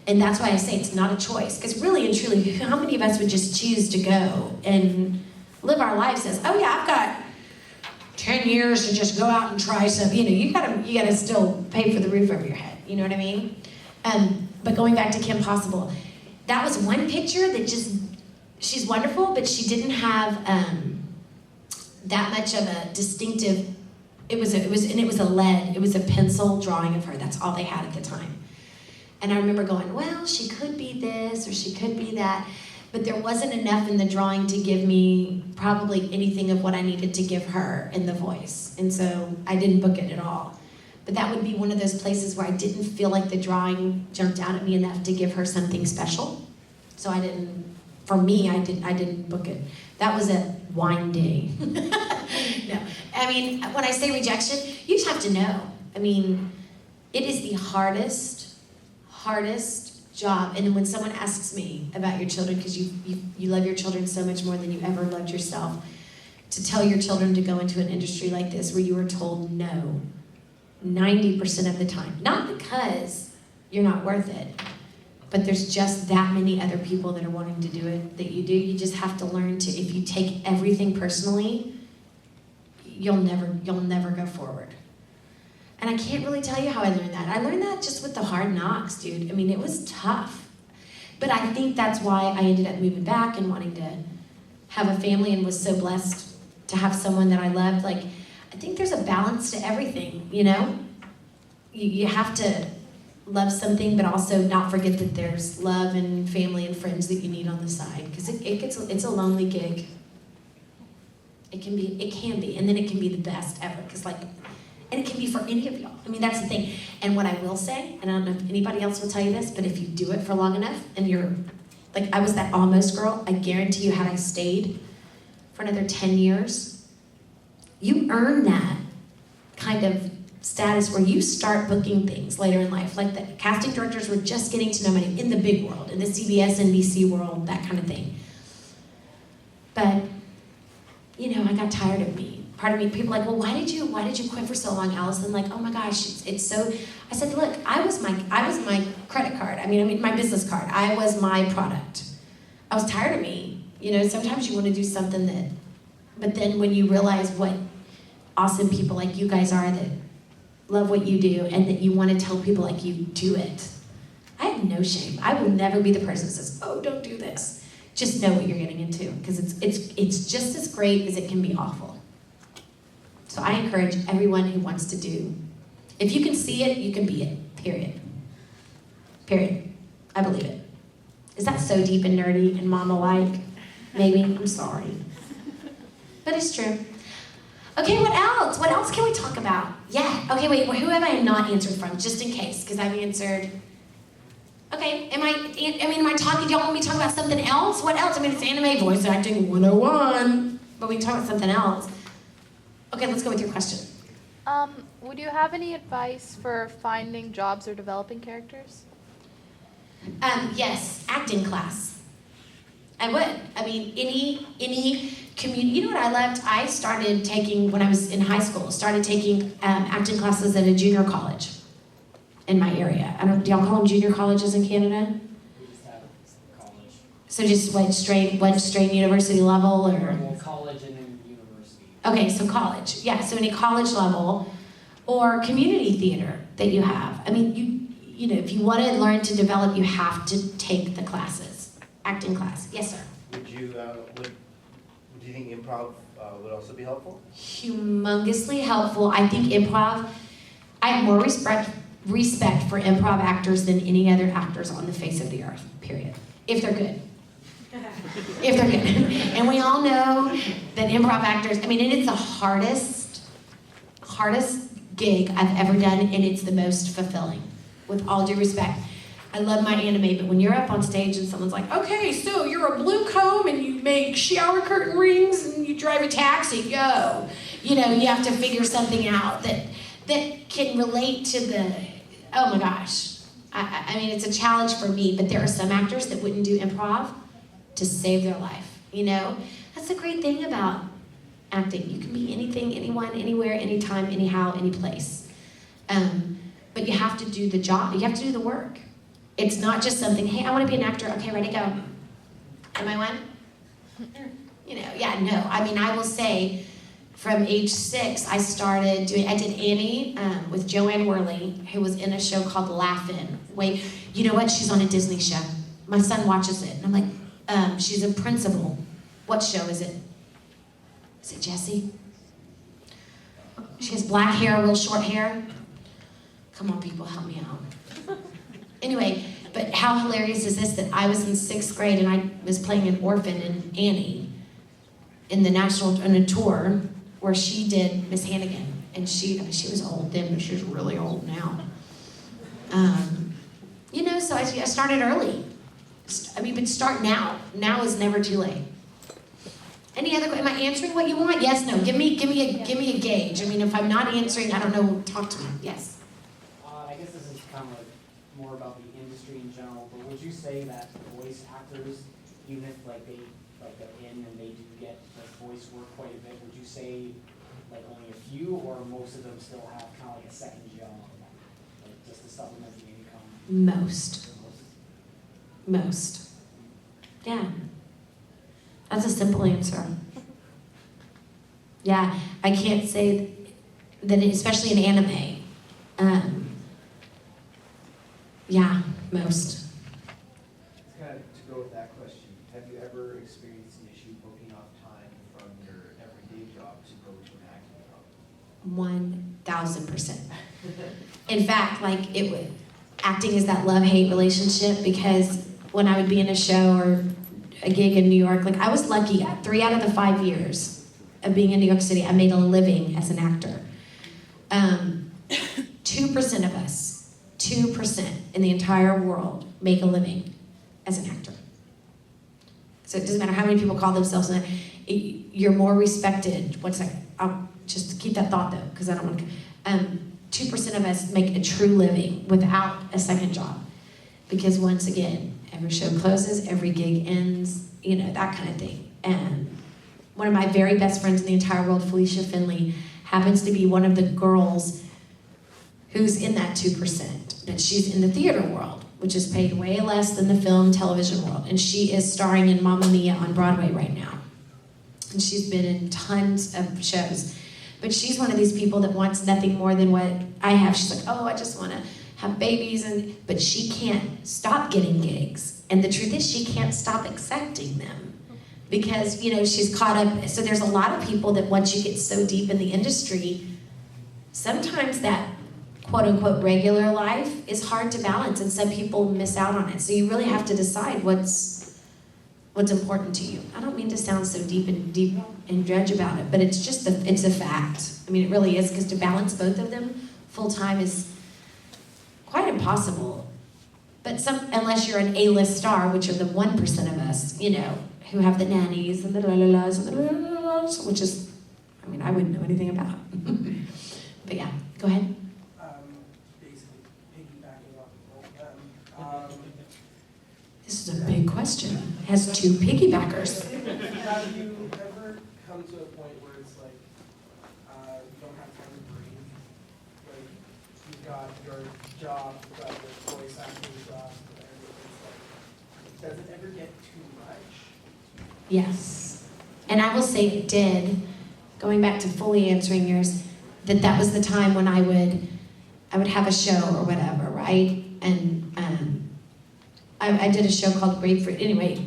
And that's why I say it's not a choice. Because really and truly, how many of us would just choose to go and live our lives as, oh yeah, I've got 10 years to just go out and try some, you gotta still pay for the roof over your head, you know what I mean? But going back to Kim Possible, that was one picture that just, she's wonderful, but she didn't have that much of a distinctive, it was a pencil drawing of her, that's all they had at the time. And I remember going, well, she could be this, or she could be that, but there wasn't enough in the drawing to give me probably anything of what I needed to give her in the voice. And so I didn't book it at all. But that would be one of those places where I didn't feel like the drawing jumped out at me enough to give her something special. So I didn't book it. That was a wine day. No, I mean, when I say rejection, you just have to know. I mean, it is the hardest job. And when someone asks me about your children, because you love your children so much more than you ever loved yourself, to tell your children to go into an industry like this where you were told no 90% of the time. Not because you're not worth it, but there's just that many other people that are wanting to do it that you do. You just have to learn to, if you take everything personally, you'll never go forward. And I can't really tell you how I learned that. I learned that just with the hard knocks, dude. I mean, it was tough. But I think that's why I ended up moving back and wanting to have a family, and was so blessed to have someone that I loved. Like, I think there's a balance to everything, You have to love something, but also not forget that there's love and family and friends that you need on the side. Because it's a lonely gig. It can be, and then it can be the best ever. And it can be for any of y'all. I mean, that's the thing. And what I will say, and I don't know if anybody else will tell you this, but if you do it for long enough, and you're, like I was that almost girl, I guarantee you, had I stayed for another 10 years, you earn that kind of status where you start booking things later in life. Like the casting directors were just getting to know me in the big world, in the CBS, NBC world, that kind of thing. But, I got tired of me. Part of me, people are like, well, why did you quit for so long, Allison? Like, oh my gosh, it's so. I said, look, I was my credit card. I mean, my business card. I was my product. I was tired of me. Sometimes you want to do something that, but then when you realize what awesome people like you guys are that love what you do and that you want to tell people like you do it, I have no shame. I will never be the person that says, oh, don't do this. Just know what you're getting into, because it's just as great as it can be awful. So I encourage everyone who wants to do. If you can see it, you can be it. Period. Period. I believe it. Is that so deep and nerdy and mama-like? Maybe. I'm sorry. But it's true. Okay, what else? What else can we talk about? Yeah. Okay, wait. Who have I not answered from, just in case? Because I've answered. Okay, am I talking, do y'all want me to talk about something else? What else? I mean, it's anime voice acting 101, but we can talk about something else. Okay, let's go with your question. Would you have any advice for finding jobs or developing characters? Yes, acting class. I would. I mean, any community. You know what I loved? I started taking, when I was in high school, acting classes at a junior college in my area. Do y'all call them junior colleges in Canada? We just have college. So just what straight university level, or? Well, college and then university. Okay, so college. Yeah, so any college level or community theater that you have. I mean, if you want to learn to develop, you have to take the classes. Acting class. Yes, sir. Would you think improv would also be helpful? Humongously helpful. I think improv, I have more respect for improv actors than any other actors on the face of the earth, period. If they're good. If they're good. And we all know that improv actors, I mean, and it's the hardest gig I've ever done, and it's the most fulfilling, with all due respect. I love my anime, but when you're up on stage and someone's like, okay, so you're a blue comb and you make shower curtain rings and you drive a taxi, go. You know, you have to figure something out that can relate to the, oh my gosh. I mean, it's a challenge for me, but there are some actors that wouldn't do improv to save their life, you know? That's the great thing about acting. You can be anything, anyone, anywhere, anytime, anyhow, any place. But you have to do the job. You have to do the work. It's not just something, hey, I want to be an actor. Okay, ready, go. Am I one? You know, yeah, no. I mean, I will say, from age 6, I did Annie with Joanne Worley, who was in a show called Laugh-In. Wait, you know what? She's on a Disney show. My son watches it, and I'm like, she's a principal. What show is it? Is it Jessie? She has black hair, real short hair. Come on, people, help me out. Anyway, but how hilarious is this that I was in 6th grade and I was playing an orphan in Annie in a tour where she did Miss Hannigan. And she was old then, but she's really old now. You know, so I started early. I mean, but start now. Now is never too late. Any other? Am I answering what you want? Yes, no. Give me a gauge. I mean, if I'm not answering, I don't know. Talk to me. Yes. I guess this is kind of like more about the industry in general. But would you say that voice actors, even if they're in and they do get the voice work quite a bit, would you say like only a few, or most of them still have kind of like a second job, like just to supplement the income? Most. Yeah. That's a simple answer. Yeah, I can't say that, especially in anime. Yeah, most. Kind of to go with that question, have you ever experienced an issue booking off time from your everyday job to go to an acting job? 1000%. In fact, acting is that love-hate relationship, because when I would be in a show or a gig in New York, I was lucky. 3 out of the 5 years of being in New York City, I made a living as an actor. 2% of us, 2% in the entire world make a living as an actor. So it doesn't matter how many people call themselves an actor. You're more respected. One second. I'll just keep that thought though, because I don't want to. 2% of us make a true living without a second job. Because once again, every show closes, every gig ends, you know, that kind of thing. And one of my very best friends in the entire world, Felicia Finley, happens to be one of the girls who's in that 2%. But she's in the theater world, which is paid way less than the film, television world. And she is starring in Mamma Mia on Broadway right now. And she's been in tons of shows. But she's one of these people that wants nothing more than what I have. She's like, oh, I just want to have babies, but she can't stop getting gigs. And the truth is, she can't stop accepting them. Because, you know, she's caught up. So there's a lot of people that once you get so deep in the industry, sometimes that quote-unquote regular life is hard to balance, and some people miss out on it. So you really have to decide what's important to you. I don't mean to sound so deep and judge about it, but it's just it's a fact. I mean, it really is, because to balance both of them full-time is quite impossible. But unless you're an A-list star, which are the 1% of us, you know, who have the nannies and the la-la-las and the la-la-las, which is, I mean, I wouldn't know anything about. But yeah, go ahead. Basically, piggybacking off of This is a big question. It has 2 piggybackers. have you ever come to a point where it's like you don't have time to breathe? Like you've got your job, you've got your voice acting job, and it's like, does it ever get too much? Yes. And I will say it did, going back to fully answering yours, that was the time when I would have a show or whatever, right? And I did a show called Grapefruit, anyway,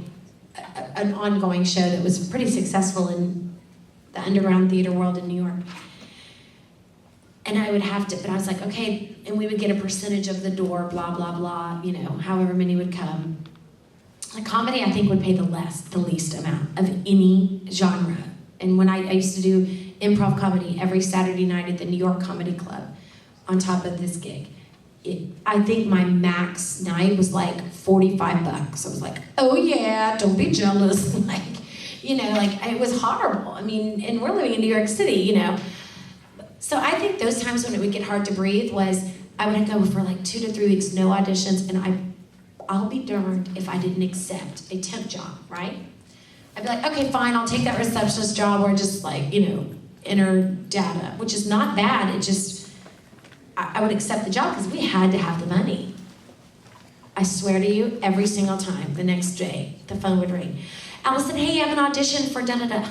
an ongoing show that was pretty successful in the underground theater world in New York. And I would have to, but I was like, okay, and we would get a percentage of the door, blah, blah, blah, you know, however many would come. Like comedy, I think, would pay the least amount of any genre. And when I used to do improv comedy every Saturday night at the New York Comedy Club on top of this gig, I think my max night was like $45. I was like, oh yeah, don't be jealous. Like, you know, like it was horrible. I mean, and we're living in New York City, you know. So I think those times when it would get hard to breathe was I would go for like 2 to 3 weeks, no auditions, and I'll be darned if I didn't accept a temp job, right? I'd be like, okay, fine, I'll take that receptionist job or just like, you know, enter data, which is not bad. It just, I would accept the job because we had to have the money. I swear to you, every single time, the next day, the phone would ring. Allison, hey, you have an audition for da-da-da.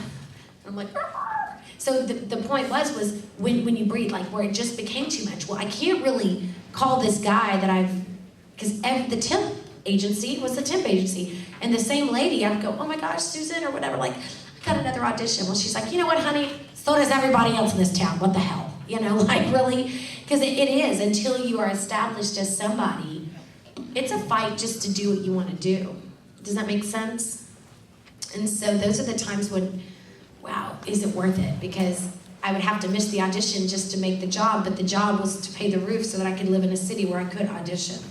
I'm like, arr. So the point was when you breathe, like where it just became too much. Well, I can't really call this guy that because the temp agency was the temp agency. And the same lady, I'd go, oh my gosh, Susan, or whatever, like, I got another audition. Well, she's like, you know what, honey? So does everybody else in this town. What the hell? You know, like really? Because it is, until you are established as somebody, it's a fight just to do what you want to do. Does that make sense? And so those are the times when, wow, is it worth it? Because I would have to miss the audition just to make the job, but the job was to pay the roof so that I could live in a city where I could audition.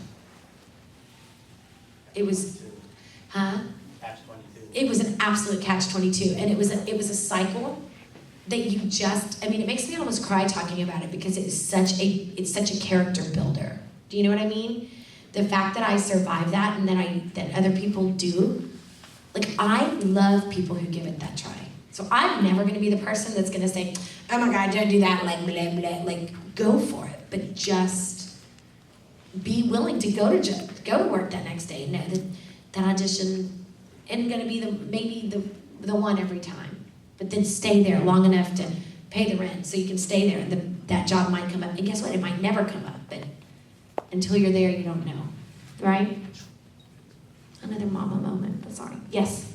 It was, It was an absolute catch-22, and it was a cycle that you just, I mean, it makes me almost cry talking about it because it's such a character builder. Do you know what I mean? The fact that I survived that and that other people do, like I love people who give it that try. So I'm never gonna be the person that's gonna say, oh my God, don't do that, like blah, blah, like go for it, but just be willing to go to work that next day and know that audition isn't gonna be maybe the one every time. But then stay there long enough to pay the rent so you can stay there. And that job might come up. And guess what? It might never come up. But until you're there, you don't know. Right? Another mama moment. But sorry. Yes?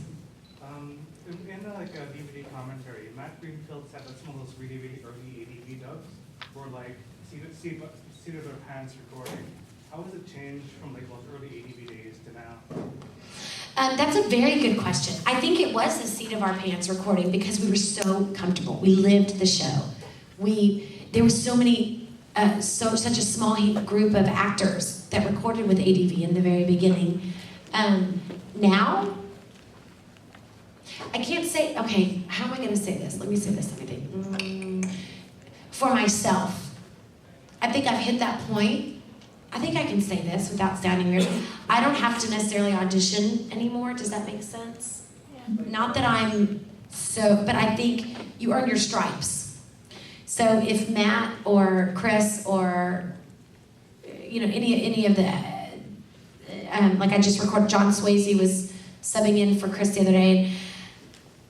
In like a DVD commentary, Matt Greenfield said that some of those really, really early ADV dubs were like seat of their pants recording. How has it changed from like those early ADV days to now? That's a very good question. I think it was the seat of our pants recording because we were so comfortable. We lived the show. There was so many, such a small group of actors that recorded with ADV in the very beginning. Now, I can't say, okay, how am I gonna say this? Let me say this, let me think. For myself, I think I've hit that point. I think I can say this without sounding weird. I don't have to necessarily audition anymore. Does that make sense? Yeah. Not that I'm but I think you earn your stripes. So if Matt or Chris or, you know, any of the, like I just recorded, John Swayze was subbing in for Chris the other day.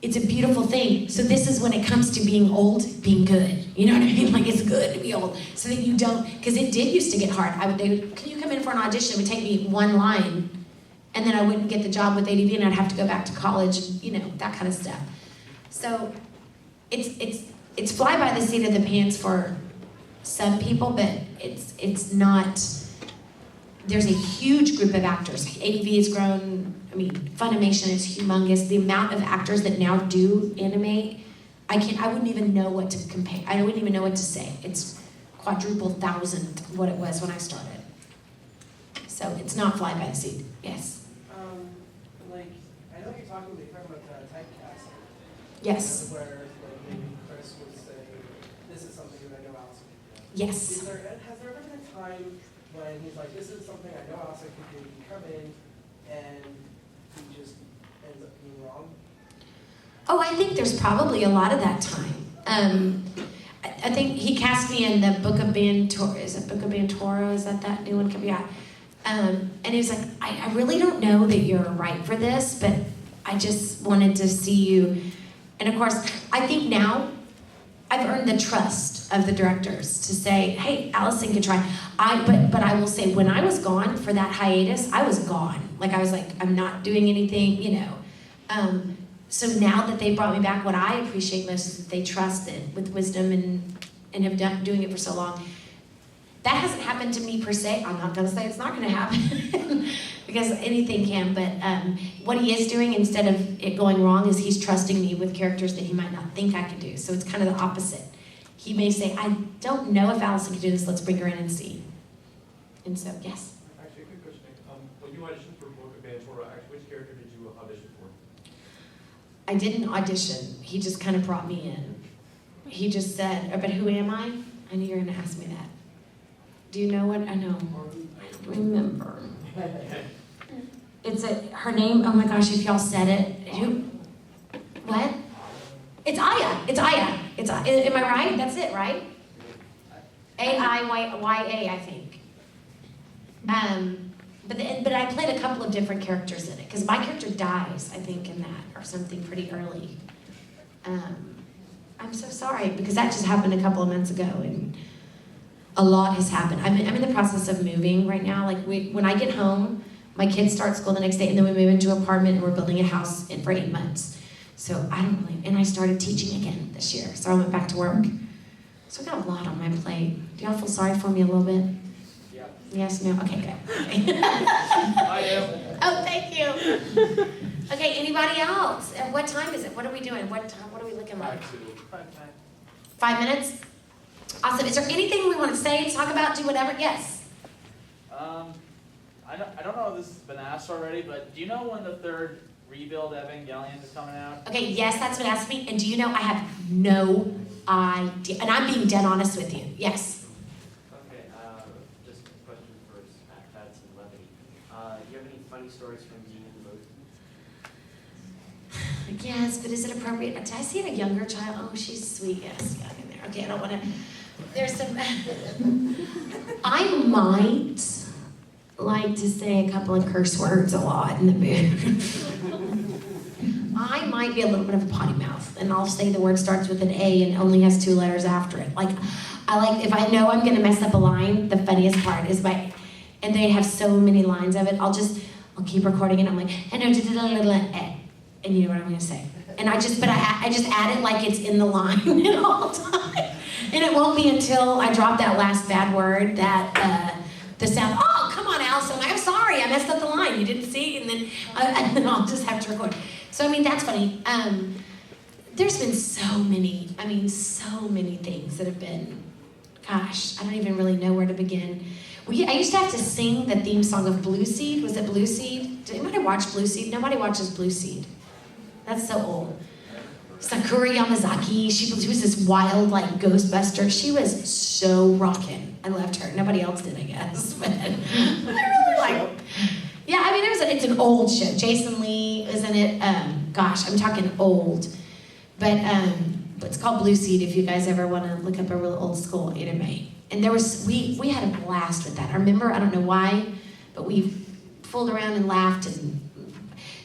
It's a beautiful thing. So this is when it comes to being old, being good. You know what I mean? Like it's good to be old. So that you don't, because it did used to get hard. They would, can you come in for an audition? It would take me one line and then I wouldn't get the job with ADV and I'd have to go back to college, you know, that kind of stuff. So it's fly by the seat of the pants for some people, but it's not, there's a huge group of actors. ADV has grown, I mean, Funimation is humongous. The amount of actors that now do anime, I wouldn't even know what to compare. I wouldn't even know what to say. It's quadruple thousand what it was when I started. So it's not fly by the seat. Yes. Like, I know you're talking about typecasting. Yes. Where like maybe Chris would say, this is something that I know Allison could do. Yes. Has there ever been a time when he's like, this is something I know Allison could do, you come in and he just ends up being wrong? Oh, I think there's probably a lot of that time. I think he cast me in the Book of Bantoro. Is it Book of Bantoro? Is that new one coming out? And he was like, I really don't know that you're right for this, but I just wanted to see you. And of course, I think now I've earned the trust of the directors to say, hey, Allison can try. But I will say, when I was gone for that hiatus, I was gone. Like I was like, I'm not doing anything, you know. So now that they brought me back, what I appreciate most is that they trusted with wisdom and have done doing it for so long. That hasn't happened to me per se. I'm not gonna say it's not gonna happen because anything can, but what he is doing instead of it going wrong is he's trusting me with characters that he might not think I can do. So it's kind of the opposite. He may say, I don't know if Allison can do this, let's bring her in and see. And so, yes. Actually, a quick question. When you auditioned for Book of Bantora, actually, which character did you audition for? I didn't audition. He just kind of brought me in. He just said, but who am I? I knew you were gonna ask me that. Do you know what? I know. I remember. It's her name, oh my gosh, if y'all said it. Who? What? It's Aya. It's Aya. Am I right? That's it, right? A-I-Y-A, I think. But I played a couple of different characters in it, because my character dies, I think, in that, or something pretty early. I'm so sorry, because that just happened a couple of months ago, and a lot has happened. I'm in the process of moving right now. Like, when I get home, my kids start school the next day, and then we move into an apartment, and we're building a house for 8 months. So I don't really, and I started teaching again this year, so I went back to work. So I got a lot on my plate. Do y'all feel sorry for me a little bit? Yeah. Yes, no? Okay, good. I am. Oh, thank you. Okay, anybody else? And what time is it? What are we doing? What are we looking like? 5 minutes? Awesome. Is there anything we want to say, talk about, do whatever? Yes. I don't know if this has been asked already, but do you know when the third rebuild Evangelion is coming out? Okay, yes, that's been asked me. And do you know, I have no idea. And I'm being dead honest with you. Yes. Okay, just a question for Smack Fats and Levity. Do you have any funny stories from being in the movie? Yes, but is it appropriate? Did I see a younger child? Oh, she's sweet. Yes, young in there. Okay, I don't want to. There's some. I might like to say a couple of curse words a lot in the booth. I might be a little bit of a potty mouth, and I'll say the word starts with an A and only has 2 letters after it. Like, if I know I'm going to mess up a line, the funniest part is and they have so many lines of it, I'll keep recording it. I'm like, and you know what I'm going to say. And I just add it like it's in the line at all time. And it won't be until I drop that last bad word that the sound, oh, come on, Allison, I'm sorry, I messed up the line, you didn't see, and then I'll just have to record. So, I mean, that's funny. There's been so many things that have been, gosh, I don't even really know where to begin. I used to have to sing the theme song of Blue Seed. Was it Blue Seed? Did anybody watch Blue Seed? Nobody watches Blue Seed. That's so old. Sakura Yamazaki, she was this wild, like, Ghostbuster. She was so rockin'. I loved her. Nobody else did, I guess. But I really like. Yeah, I mean, it's an old show. Jason Lee is in it. Gosh, I'm talking old. But it's called Blue Seed if you guys ever want to look up a real old school anime. And we had a blast with that. I remember, I don't know why, but we fooled around and laughed. And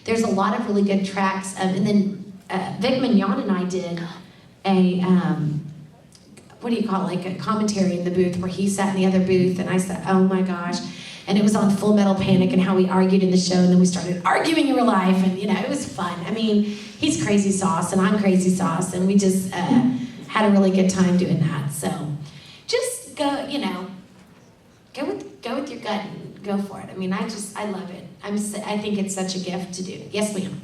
there's a lot of really good tracks. And then Vic Mignon and I did a, what do you call it, like a commentary in the booth where he sat in the other booth and I said, oh my gosh. And it was on Full Metal Panic and how we argued in the show, and then we started arguing in real life, and it was fun. I mean, he's crazy sauce and I'm crazy sauce, and we just had a really good time doing that. So just go with your gut and go for it. I mean, I love it. I think it's such a gift to do. Yes, ma'am.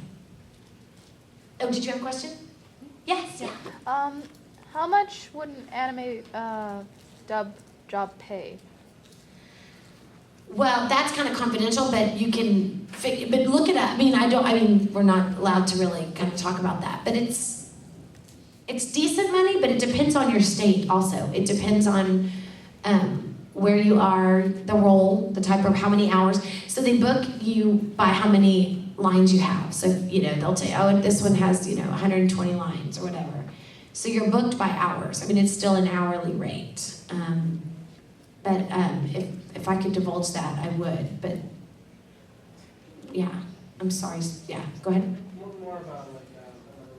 Oh, did you have a question? Yes, yeah. How much would an anime dub job pay? Well, that's kind of confidential, but you can but look it up. I mean, we're not allowed to really kind of talk about that, but it's decent money, but it depends on your state also. It depends on where you are, the role, the type of how many hours. So they book you by how many lines you have. So, they'll say, oh, this one has, 120 lines or whatever. So you're booked by hours. I mean, it's still an hourly rate. But if I could divulge that, I would. But yeah, I'm sorry. Yeah, go ahead. More about another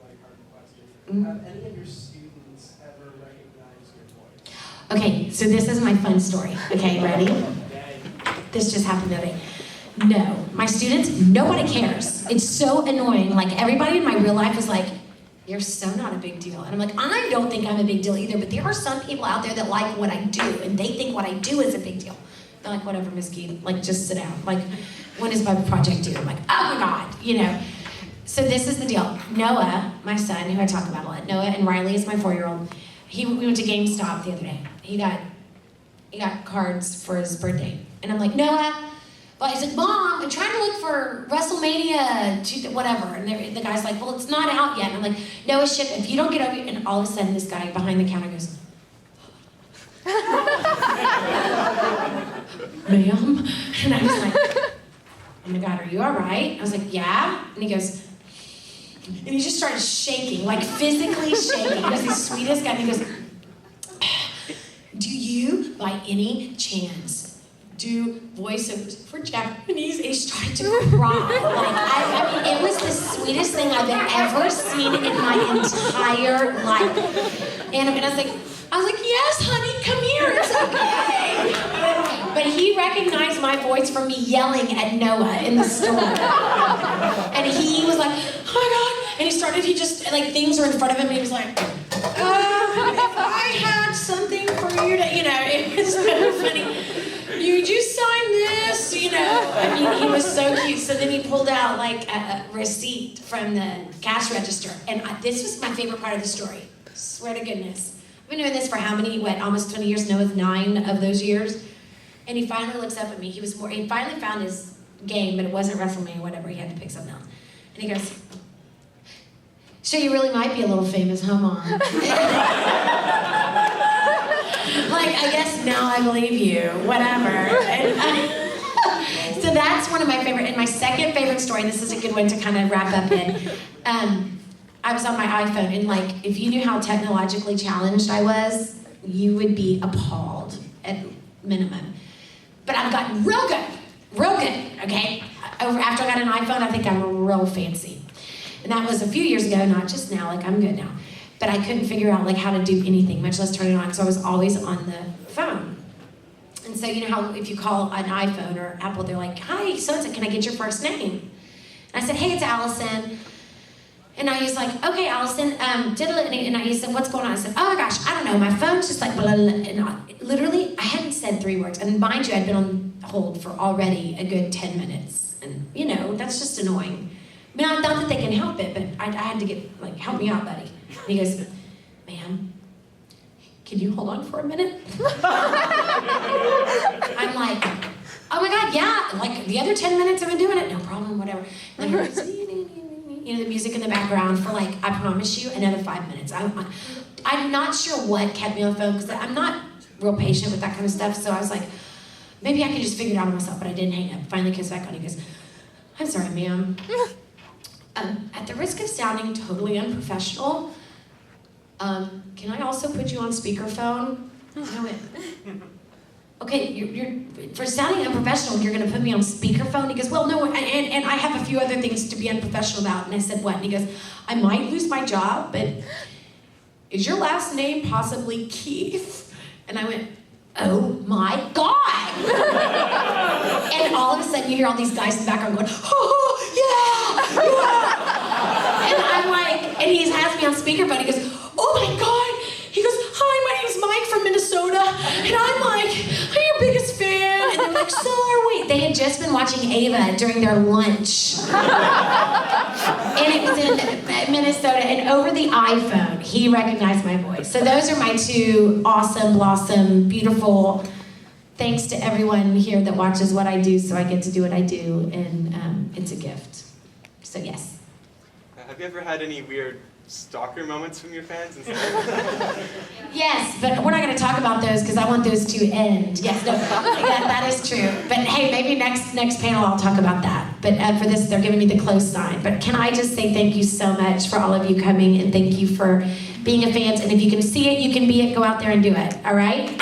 lighthearted question. Mm-hmm. Have any of your students ever recognized your voice? Okay, so this is my fun story. Okay, ready? This just happened today. No, my students, nobody cares. It's so annoying. Like, everybody in my real life is like, you're so not a big deal. And I'm like, I don't think I'm a big deal either, but there are some people out there that like what I do, and they think what I do is a big deal. They're like, whatever, Miss Keith, like, just sit down. Like, when is my project due? I'm like, oh my God, you know. So this is the deal. Noah, my son, who I talk about a lot, Noah, and Riley is my 4-year-old. We went to GameStop the other day. He got cards for his birthday. And I'm like, Noah, well, he's like, Mom, I'm trying to look for WrestleMania, whatever. And the guy's like, well, it's not out yet. And I'm like, Noah, shit, if you don't get over here. And all of a sudden, this guy behind the counter goes, ma'am? And I was like, oh my God, are you all right? I was like, yeah. And he goes, and he just started shaking, like physically shaking. He was the sweetest guy. And he goes, do you, by any chance, do voiceovers for Japanese? And he started to cry. Like, I mean, it was the sweetest thing I've ever seen in my entire life. And I was like, yes, honey, come here, it's okay. But he recognized my voice from me yelling at Noah in the store. And he was like, oh my God. And he just, like, things were in front of him, and he was like, if I had something for you to, you know, it was so funny. You just sign this, you know. I mean, he was so cute. So then he pulled out, like, a receipt from the cash register. And this was my favorite part of the story. Swear to goodness. I've been doing this for how many, almost 20 years? Noah's 9 of those years. And he finally looks up at me. He finally found his game, but it wasn't WrestleMania, whatever. He had to pick something else. And he goes, so you really might be a little famous, huh, Mom? Like, I guess now I believe you, whatever. So that's one of my favorite. And my second favorite story, and this is a good one to kind of wrap up in. I was on my iPhone, and like, if you knew how technologically challenged I was, you would be appalled at minimum. But I've gotten real good, okay? After I got an iPhone, I think I'm real fancy. And that was a few years ago, not just now, like I'm good now. But I couldn't figure out like how to do anything, much less turn it on, so I was always on the phone. And so you know how if you call an iPhone or Apple, they're like, hi, so-and-so, can I get your first name? And I said, hey, it's Allison. And I was like, okay, Allison, and he said, what's going on? I said, oh my gosh, I don't know, my phone's just like blah, blah, blah. And literally, I hadn't said 3 words. And mind you, I'd been on hold for already a good 10 minutes. And you know, that's just annoying. I mean, not that they can help it, but I had to get, like, help me out, buddy. And he goes, ma'am, can you hold on for a minute? I'm like, oh my God, yeah. Like, the other 10 minutes I've been doing it, no problem, whatever. And then you know, the music in the background for, like, I promise you, another 5 minutes. I'm not sure what kept me on the phone, because I'm not real patient with that kind of stuff, so I was like, maybe I could just figure it out on myself, but I didn't hang up. Finally comes back on, he goes, I'm sorry, ma'am. At the risk of sounding totally unprofessional, can I also put you on speakerphone? I went, okay, you're for sounding unprofessional, you're gonna put me on speakerphone? He goes, well, no, and I have a few other things to be unprofessional about. And I said, what? And he goes, I might lose my job, but is your last name possibly Keith? And I went, oh my God! And all of a sudden you hear all these guys in the background going, oh, yeah, yeah. And I'm like, and he has me on speakerphone. He goes, oh my God. He goes, hi, my name's Mike from Minnesota. And I'm like, I'm your biggest fan. And they're like, so are we. They had just been watching Ava during their lunch. And it was in Minnesota. And over the iPhone, he recognized my voice. So those are my 2 awesome, blossom, beautiful, thanks to everyone here that watches what I do, so I get to do what I do. And it's a gift. So yes. Have you ever had any weird stalker moments from your fans and stuff? Yes, but we're not going to talk about those because I want those to end. Yes, no, that is true. But hey, maybe next panel I'll talk about that. But for this, they're giving me the close sign. But can I just say thank you so much for all of you coming, and thank you for being a fan. And if you can see it, you can be it. Go out there and do it. All right?